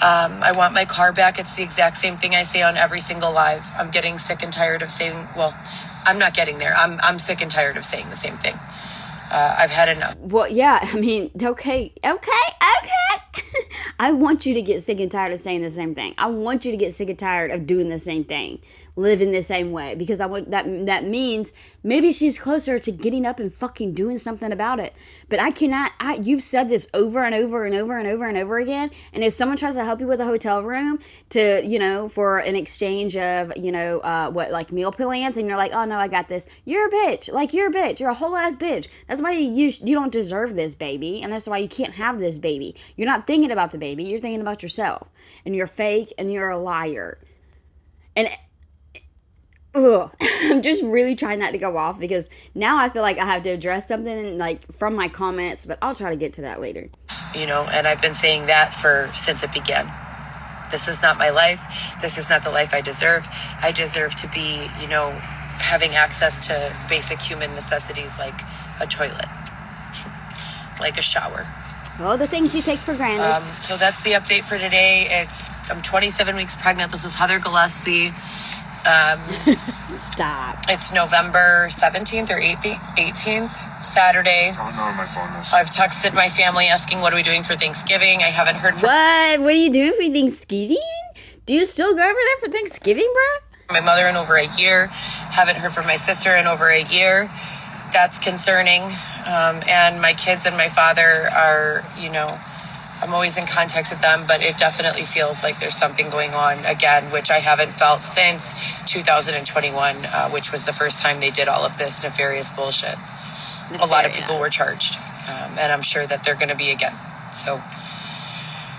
I want my car back. It's the exact same thing I say on every single live. I'm getting sick and tired of saying, well, I'm not getting there. I'm sick and tired of saying the same thing. I've had enough. Well, yeah, I mean, okay. I want you to get sick and tired of saying the same thing. I want you to get sick and tired of doing the same thing, living the same way, because I want that means maybe she's closer to getting up and fucking doing something about it. But I cannot. You've said this over and over and over and over and over again. And if someone tries to help you with a hotel room to, for an exchange of, like meal plans, and you're like, oh no, I got this. You're a bitch. Like, you're a bitch. You're a whole ass bitch. That's why you don't deserve this baby, and that's why you can't have this baby. You're not thinking about the baby. You're thinking about yourself, and you're fake, and you're a liar. And I'm just really trying not to go off, because now I feel like I have to address something like from my comments, but I'll try to get to that later. And I've been saying that since it began. This is not my life. This is not the life I deserve. I deserve to be, having access to basic human necessities like a toilet, like a shower. All the things you take for granted. So that's the update for today. I'm 27 weeks pregnant. This is Heather Gillespie. Stop. It's November 17th or 18th, Saturday. Oh no, my phone is. I've texted my family asking what are we doing for Thanksgiving. I haven't heard from What are you doing for Thanksgiving? Do you still go over there for Thanksgiving, bro? my mother in over a year. Haven't heard from my sister in over a year. That's concerning. And my kids and my father are, I'm always in contact with them, but it definitely feels like there's something going on again, which I haven't felt since 2021, which was the first time they did all of this nefarious bullshit. A lot of people were charged, and I'm sure that they're going to be again. So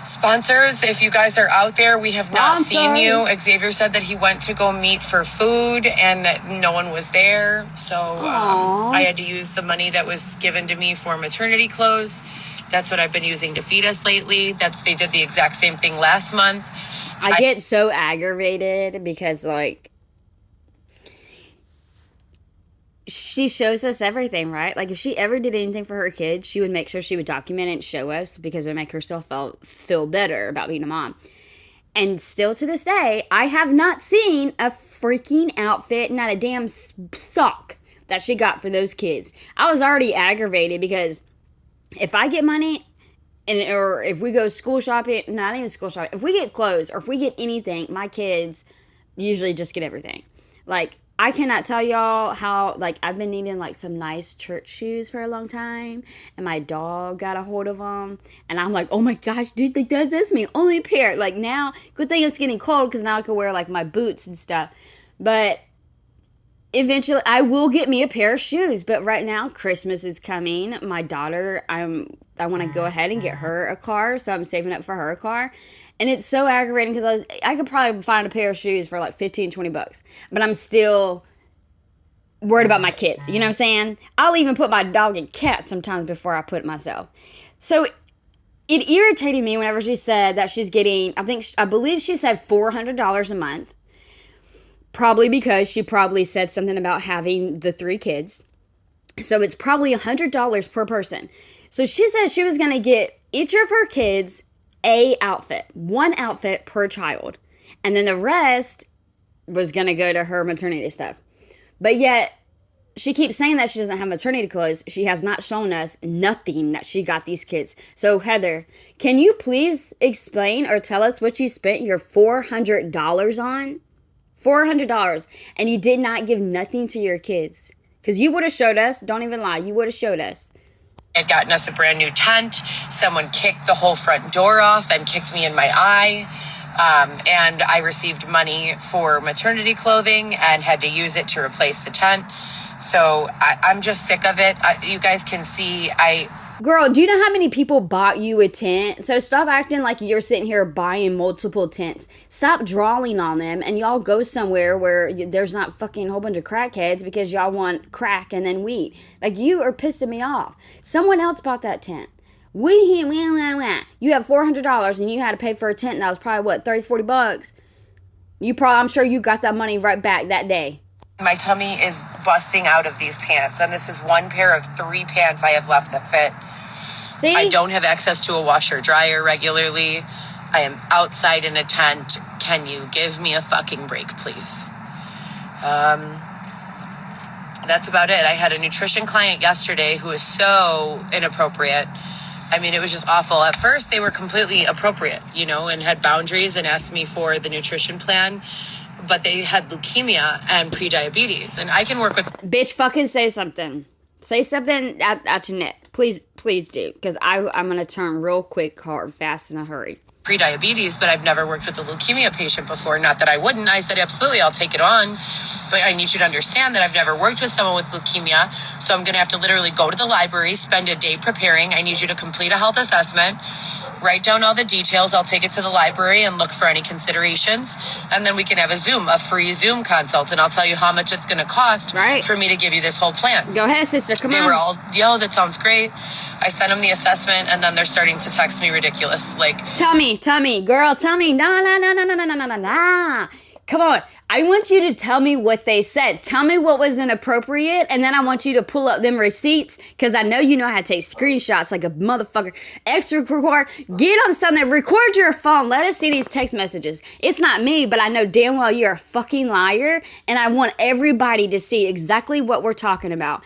sponsors, if you guys are out there, we have not seen you. Xavier said that he went to go meet for food and that no one was there. So I had to use the money that was given to me for maternity clothes. That's what I've been using to feed us lately. They did the exact same thing last month. I get so aggravated because, she shows us everything, right? Like, if she ever did anything for her kids, she would make sure she would document it and show us, because it would make herself feel better about being a mom. And still to this day, I have not seen a freaking outfit, not a damn sock that she got for those kids. I was already aggravated because if I get money, or if we go school shopping, not even school shopping, if we get clothes or if we get anything, my kids usually just get everything. Like, I cannot tell y'all how, like, I've been needing, like, some nice church shoes for a long time, and my dog got a hold of them, and I'm like, oh my gosh, dude, like, that's me, only a pair. Like, now, good thing it's getting cold, because now I can wear, like, my boots and stuff, but eventually, I will get me a pair of shoes, but right now, Christmas is coming. My daughter, I want to go ahead and get her a car, so I'm saving up for her a car. And it's so aggravating because I could probably find a pair of shoes for like $15-20, but I'm still worried about my kids. You know what I'm saying? I'll even put my dog and cat sometimes before I put it myself. So it irritated me whenever she said that she's getting, I believe she said $400 a month. Probably because she probably said something about having the 3 kids. So it's probably $100 per person. So she said she was going to get each of her kids a outfit, 1 outfit per child. And then the rest was going to go to her maternity stuff. But yet, she keeps saying that she doesn't have maternity clothes. She has not shown us nothing that she got these kids. So, Heather, can you please explain or tell us what you spent your $400 on? $400. And you did not give nothing to your kids. Because you would have showed us. Don't even lie. You would have showed us. Had gotten us a brand new tent. Someone kicked the whole front door off and kicked me in my eye. And I received money for maternity clothing and had to use it to replace the tent. So I'm just sick of it. You guys can see Girl, do you know how many people bought you a tent? So stop acting like you're sitting here buying multiple tents. Stop drawing on them, and y'all go somewhere where there's not fucking a whole bunch of crackheads because y'all want crack and then weed. Like, you are pissing me off. Someone else bought that tent. You have $400 and you had to pay for a tent, and that was probably, what, $30-40? I'm sure you got that money right back that day. My tummy is busting out of these pants, and this is one pair of 3 pants I have left that fit. See? I don't have access to a washer dryer regularly. I am outside in a tent. Can you give me a fucking break, please? That's about it. I had a nutrition client yesterday who was so inappropriate. I mean, it was just awful. At first, they were completely appropriate, and had boundaries and asked me for the nutrition plan. But they had leukemia and prediabetes, and I can work with... Bitch, fucking say something. Say something at your neck. Please do, because I'm going to turn real quick, hard, fast, in a hurry. Prediabetes, but I've never worked with a leukemia patient before. Not that I wouldn't. I said, absolutely, I'll take it on. But I need you to understand that I've never worked with someone with leukemia, so I'm going to have to literally go to the library, spend a day preparing. I need you to complete a health assessment, write down all the details. I'll take it to the library and look for any considerations. And then we can have a free Zoom consult, and I'll tell you how much it's going to cost for me to give you this whole plan. Go ahead, sister. Come on. They were all, that sounds great. I sent them the assessment, and then they're starting to text me ridiculous. Like, Tell me, girl, tell me. Nah. Come on. I want you to tell me what they said. Tell me what was inappropriate, and then I want you to pull up them receipts, because I know you know how to take screenshots like a motherfucker. Get on something. Record your phone. Let us see these text messages. It's not me, but I know damn well you're a fucking liar, and I want everybody to see exactly what we're talking about.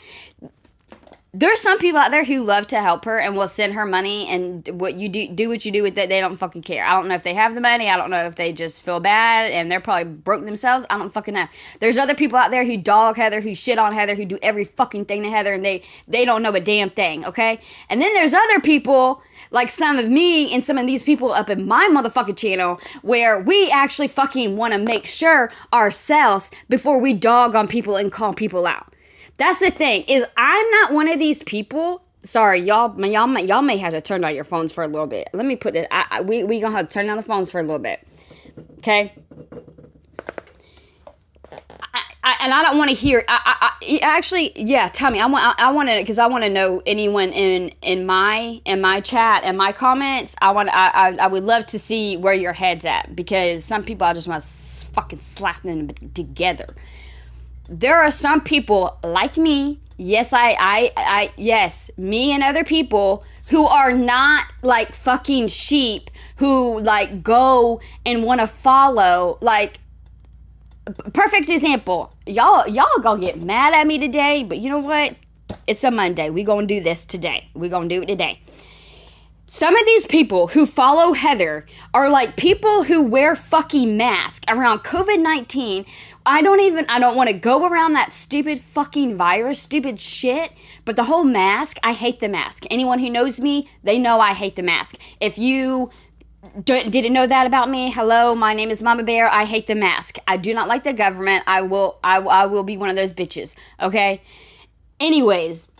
There's some people out there who love to help her and will send her money, and what you do what you do with it, they don't fucking care. I don't know if they have the money. I don't know if they just feel bad and they're probably broke themselves. I don't fucking know. There's other people out there who dog Heather, who shit on Heather, who do every fucking thing to Heather, and they don't know a damn thing, okay? And then there's other people, like some of me and some of these people up in my motherfucking channel, where we actually fucking want to make sure ourselves before we dog on people and call people out. That's the thing, is I'm not one of these people. Sorry, y'all may have to turn down your phones for a little bit. Let me put this. We gonna have to turn down the phones for a little bit, okay? And I don't want to hear. Actually, yeah. Tell me. I want to, because I want to know anyone in my chat and my comments. I would love to see where your head's at, because some people I just want to fucking slap them together. There are some people like me, yes, yes, me and other people who are not like fucking sheep who like go and want to follow, like, perfect example. Y'all gonna get mad at me today, but you know what? It's a Monday. We gonna do this today. We gonna do it today. Some of these people who follow Heather are like people who wear fucking masks around COVID-19. I don't want to go around that stupid fucking virus, stupid shit, but the whole mask, I hate the mask. Anyone who knows me, they know I hate the mask. If you didn't know that about me, hello, my name is Mama Bear. I hate the mask. I do not like the government. I will be one of those bitches, okay? Anyways,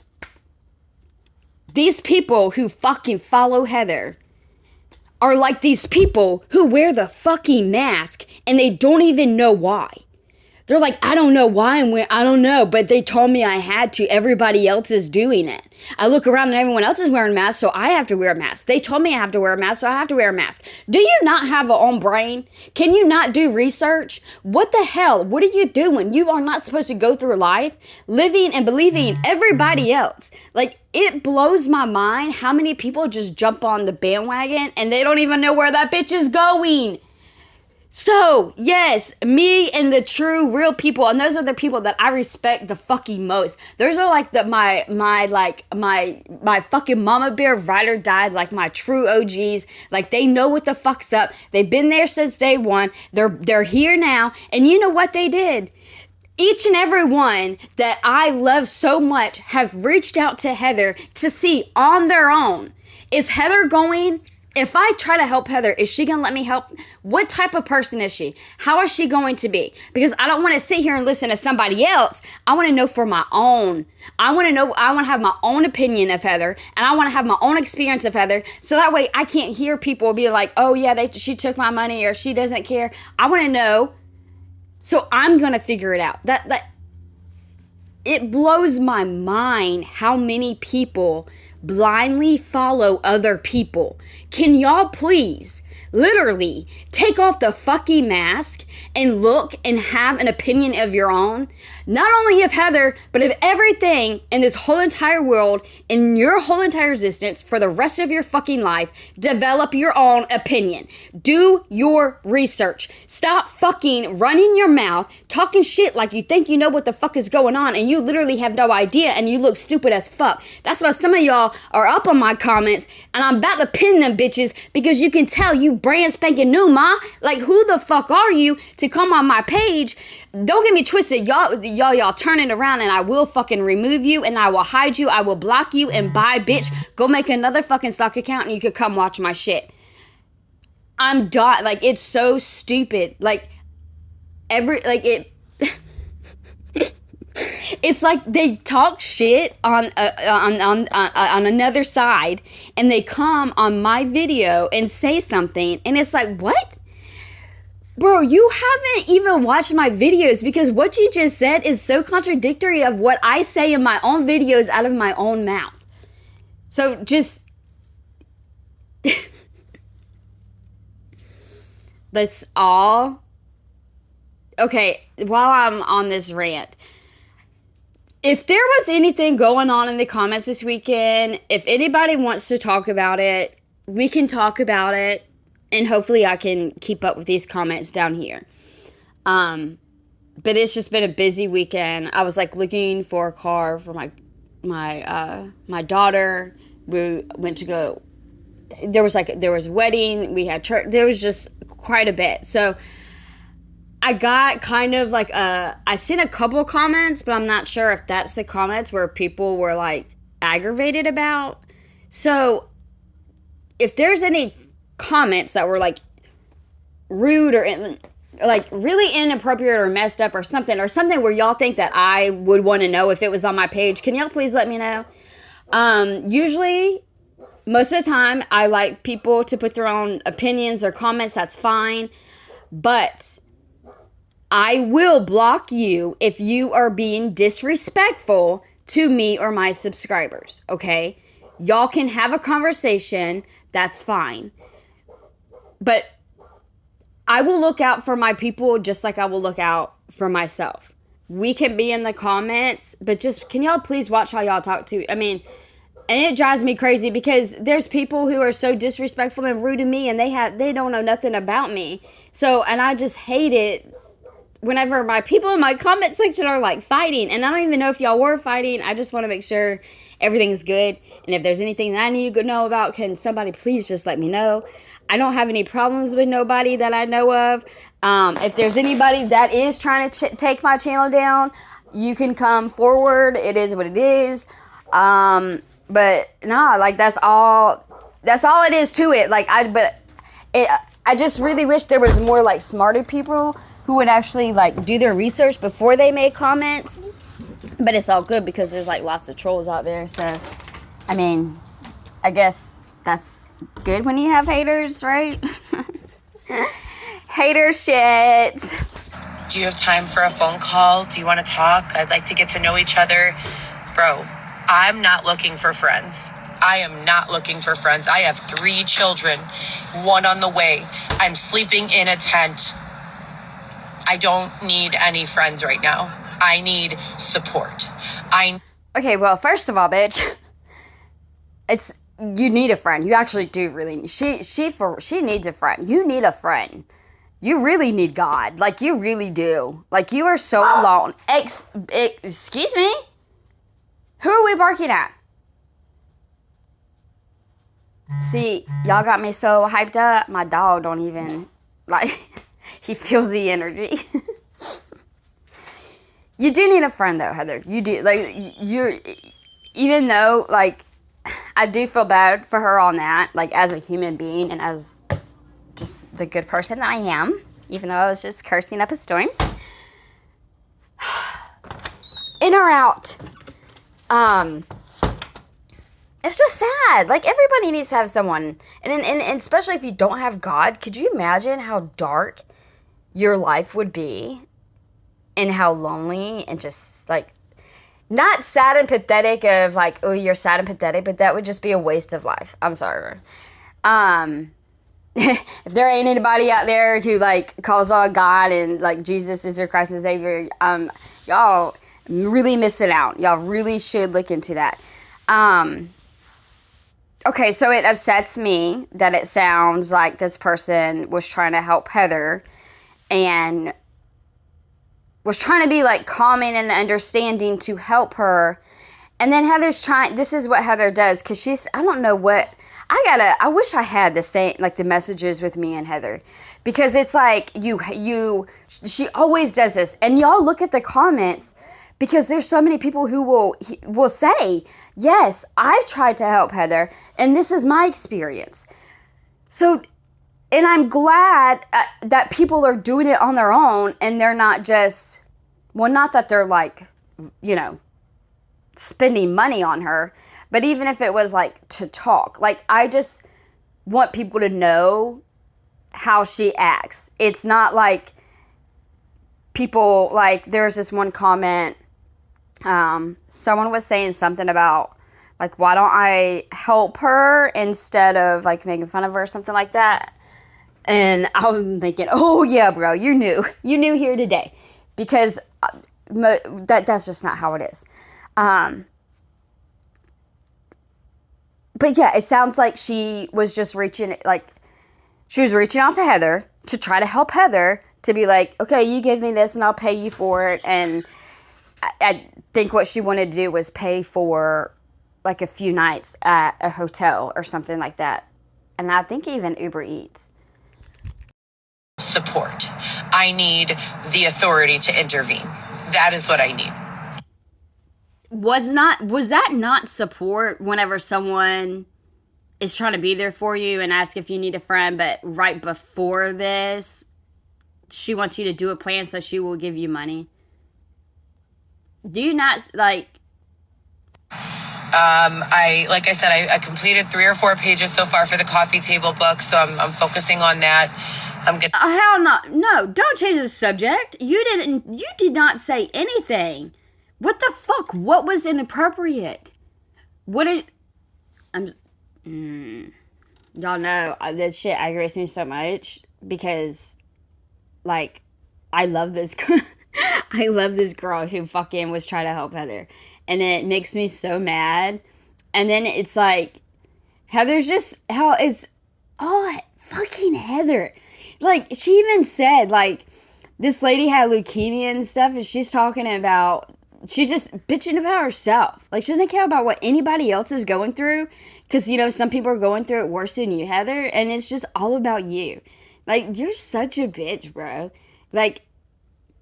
these people who fucking follow Heather are like these people who wear the fucking mask and they don't even know why. They're like, I don't know why I don't know, but they told me I had to. Everybody else is doing it. I look around and everyone else is wearing masks, so I have to wear a mask. They told me I have to wear a mask, so I have to wear a mask. Do you not have a own brain? Can you not do research? What the hell? What are you doing? You are not supposed to go through life living and believing everybody else. Like, it blows my mind how many people just jump on the bandwagon and they don't even know where that bitch is going. So, yes, me and the true, real people, and those are the people that I respect the fucking most. Those are like my fucking Mama Bear ride or die, like my true OGs. Like, they know what the fuck's up. They've been there since day one. They're here now. And you know what they did? Each and every one that I love so much have reached out to Heather to see on their own. Is Heather going... If I try to help Heather, is she going to let me help? What type of person is she? How is she going to be? Because I don't want to sit here and listen to somebody else. I want to know for my own. I want to have my own opinion of Heather, and I want to have my own experience of Heather, so that way I can't hear people be like, oh yeah, she took my money, or she doesn't care. I want to know, so I'm going to figure it out. That it blows my mind how many people blindly follow other people. Can y'all please literally take off the fucking mask and look and have an opinion of your own? Not only of Heather, but of everything in this whole entire world, in your whole entire existence, for the rest of your fucking life. Develop your own opinion. Do your research. Stop fucking running your mouth, talking shit like you think you know what the fuck is going on, and you literally have no idea, and you look stupid as fuck. That's why some of y'all are up on my comments, and I'm about to pin them bitches, because you can tell you brand spanking new, ma. Like, who the fuck are you to come on my page? Don't get me twisted. Y'all turn it around, and I will fucking remove you, and I will hide you, I will block you, and bye, bitch. Go make another fucking stock account, and you could come watch my shit. I'm done. Like, it's so stupid. Like, it's like they talk shit on another side, and they come on my video and say something, and it's like, what? Bro, you haven't even watched my videos, because what you just said is so contradictory of what I say in my own videos out of my own mouth. So just... let's all... Okay, while I'm on this rant, if there was anything going on in the comments this weekend, if anybody wants to talk about it, we can talk about it. And hopefully I can keep up with these comments down here. But it's just been a busy weekend. I was like looking for a car for my daughter. We went to go. There was a wedding. We had church. There was just quite a bit. So I got kind of like I seen a couple comments, but I'm not sure if that's the comments where people were like aggravated about. So if there's any comments that were like rude or like really inappropriate or messed up or something where y'all think that I would want to know if it was on my page, can y'all please let me know? Usually, most of the time, I like people to put their own opinions or comments. That's fine, but I will block you if you are being disrespectful to me or my subscribers, okay? Y'all can have a conversation, that's fine. But I will look out for my people just like I will look out for myself. We can be in the comments, but just, can y'all please watch how y'all talk to? I mean, and it drives me crazy because there's people who are so disrespectful and rude to me, and they don't know nothing about me. So, and I just hate it whenever my people in my comment section are like fighting, and I don't even know if y'all were fighting. I just want to make sure everything's good. And if there's anything that I need to know about, can somebody please just let me know? I don't have any problems with nobody that I know of. If there's anybody that is trying to take my channel down, you can come forward. It is what it is. But nah, like that's all it is to it. Like I just really wish there was more like smarter people who would actually like do their research before they make comments. But it's all good because there's like lots of trolls out there. So, I mean, I guess that's good when you have haters, right? Hater shit. Do you have time for a phone call? Do you want to talk? I'd like to get to know each other. Bro, I'm not looking for friends. I am not looking for friends. I have 3 children, 1 on the way. I'm sleeping in a tent. I don't need any friends right now. I need support. Okay, well, first of all, bitch, you need a friend. You actually do really. She needs a friend. You need a friend. You really need God. Like, you really do. Like, you are so alone. Excuse me? Who are we barking at? See, y'all got me so hyped up. My dog don't even, like, he feels the energy. You do need a friend, though, Heather. You do. Like, even though, like, I do feel bad for her on that, like, as a human being and as just the good person that I am, even though I was just cursing up a storm. In or out. It's just sad. Like, everybody needs to have someone. And especially if you don't have God, could you imagine how dark your life would be? And how lonely and just, like, not sad and pathetic of, like, oh, you're sad and pathetic, but that would just be a waste of life. I'm sorry. If there ain't anybody out there who, like, calls on God and, like, Jesus is your Christ and Savior, y'all really missing out. Y'all really should look into that. Okay, so it upsets me that it sounds like this person was trying to help Heather and was trying to be, like, calming and understanding to help her. And then Heather's trying, this is what Heather does, because she's, I don't know what, I wish I had the same, like, the messages with me and Heather. Because it's like, she always does this. And y'all look at the comments, because there's so many people who will say, yes, I've tried to help Heather, and this is my experience. So, and I'm glad that people are doing it on their own, and they're not just, well, not that they're, like, you know, spending money on her, but even if it was, like, to talk. Like, I just want people to know how she acts. It's not like people, like, there's this one comment, someone was saying something about, like, why don't I help her instead of, like, making fun of her or something like that. And I'm thinking, oh, yeah, bro, you knew here today. Because that's just not how it is. But, yeah, it sounds like she was just reaching out to Heather to try to help Heather to be like, okay, you give me this and I'll pay you for it. And I think what she wanted to do was pay for, like, a few nights at a hotel or something like that. And I think even Uber Eats. Support. I need the authority to intervene. That is what I need. Was that not support whenever someone is trying to be there for you and ask if you need a friend, but right before this, she wants you to do a plan so she will give you money? Do you not, like... Like I said, I completed 3 or 4 pages so far for the coffee table book, so I'm focusing on that. I'm good. Hell no. No, don't change the subject. You did not say anything. What the fuck? What was inappropriate? Y'all know, that shit aggravates me so much because, like, I love this girl. I love this girl who fucking was trying to help Heather. And it makes me so mad. And then it's like, Heather's just, fucking Heather. Like, she even said, like, This lady had leukemia and stuff, and she's talking about, she's just bitching about herself. Like, she doesn't care about what anybody else is going through, because, you know, some people are going through it worse than you, Heather, and it's just all about you. Like, you're such a bitch, bro. Like,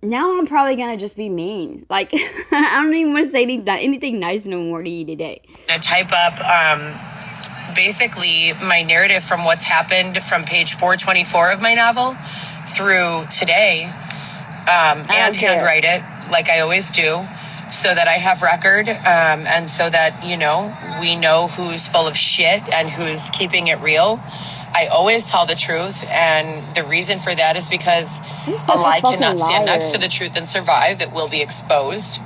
now I'm probably gonna just be mean. Like, I don't even want to say anything nice no more to you today. I type up basically my narrative from what's happened from page 424 of my novel through today, and handwrite it like I always do, so that I have record, and so that, you know, we know who's full of shit and who's keeping it real. I always tell the truth, and the reason for that is because a lie cannot stand next to the truth and survive. It will be exposed.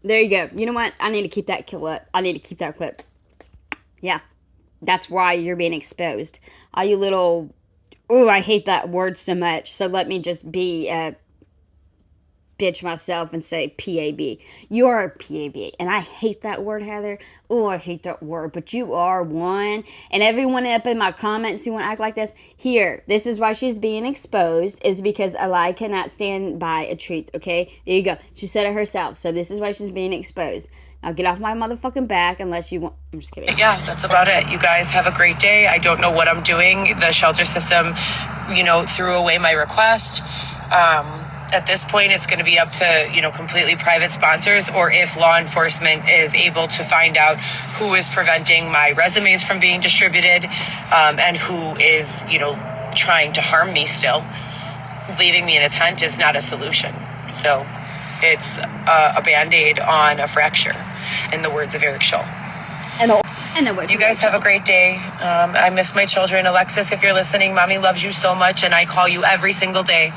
There you go. You know what? I need to keep that clip. I need to keep that clip. Yeah. That's why you're being exposed. All you little... Ooh, I hate that word so much. So let me just be a bitch myself and say PAB. You are a PAB. And I hate that word, Heather. Oh, I hate that word. But you are one. And everyone up in my comments who want to act like this, here, this is why she's being exposed, is because a lie cannot stand by a truth, okay? There you go. She said it herself. So this is why she's being exposed. Now get off my motherfucking back unless you want... I'm just kidding. Yeah, that's about it. You guys have a great day. I don't know what I'm doing. The shelter system, you know, threw away my request. At this point, it's going to be up to, you know, completely private sponsors, or if law enforcement is able to find out who is preventing my resumes from being distributed, and who is, you know, trying to harm me still. Leaving me in a tent is not a solution. So it's a Band-Aid on a fracture, in the words of Eric Schull. And the words you guys have a great day. I miss my children. Alexis, if you're listening, Mommy loves you so much, and I call you every single day.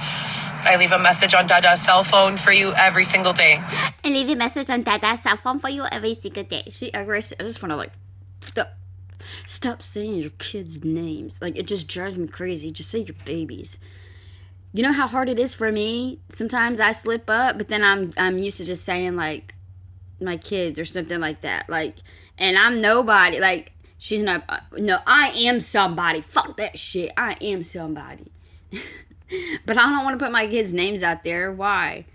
I leave a message on Dada's cell phone for you every single day. And leave a message on Dada's cell phone for you every single day. She aggressive. I just want to, like, stop saying your kids' names. Like, it just drives me crazy. Just say your babies. You know how hard it is for me? Sometimes I slip up, but then I'm used to just saying, like, my kids or something like that. Like, and I'm nobody. Like, she's not... No, I am somebody. Fuck that shit. I am somebody. But I don't want to put my kids' names out there. Why?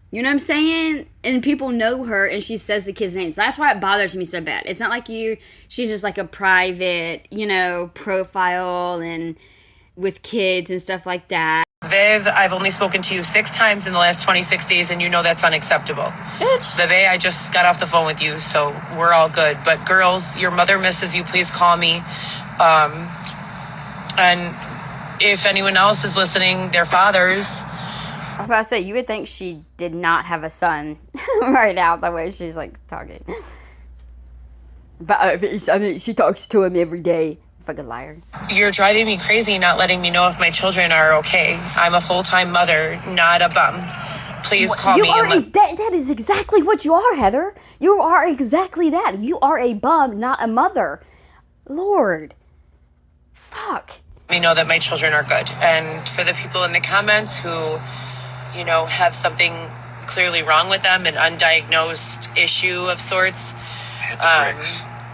You know what I'm saying? And people know her, and she says the kids' names. That's why it bothers me so bad. It's not like she's just like a private, you know, profile and with kids and stuff like that. Viv, I've only spoken to you 6 times in the last 26 days, and you know that's unacceptable. Bitch. Viv, I just got off the phone with you, so we're all good. But girls, your mother misses you. Please call me. And if anyone else is listening, their fathers. I was about to say, you would think she did not have a son right now, the way she's, like, talking. But, I mean, she talks to him every day. Fucking liar. You're driving me crazy not letting me know if my children are okay. I'm a full-time mother, not a bum. Please call me. That is exactly what you are, Heather. You are exactly that. You are a bum, not a mother. Lord. Fuck. Me know that my children are good. And for the people in the comments who, you know, have something clearly wrong with them, an undiagnosed issue of sorts,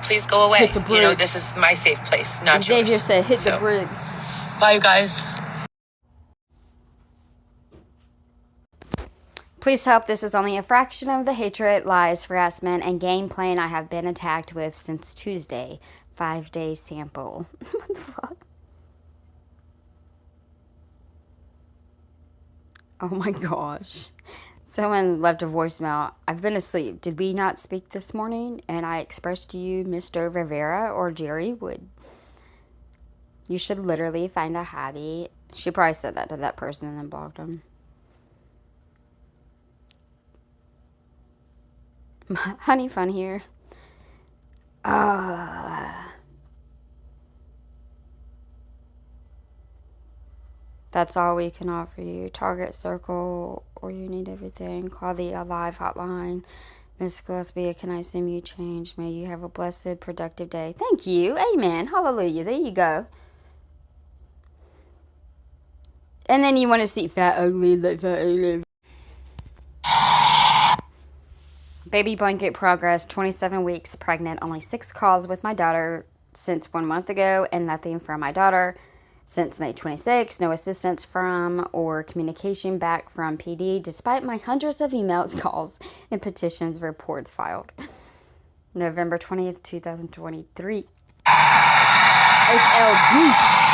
please go away. Hit the bricks. You know, this is my safe place, not Xavier yours. said, hit the bricks. Bye, you guys. Please help. This is only a fraction of the hatred, lies, harassment, and game plan I have been attacked with since Tuesday. 5-day sample. What the fuck? Oh my gosh. Someone left a voicemail. I've been asleep. Did we not speak this morning? And I expressed to you Mr. Rivera or Jerry Wood. You should literally find a hobby. She probably said that to that person and then blocked them. Honey fun here. That's all we can offer you. Target circle, or you need everything. Call the Alive hotline. Miss Gillespie, can I send you change? May you have a blessed, productive day. Thank you. Amen. Hallelujah. There you go. And then you want to see fat, ugly, like fat, ugly. Baby blanket progress, 27 weeks pregnant. Only 6 calls with my daughter since 1 month ago, and nothing from my daughter. Since May 26, no assistance from or communication back from PD, despite my hundreds of emails, calls, and petitions reports filed. November 20th, 2023. It's LG.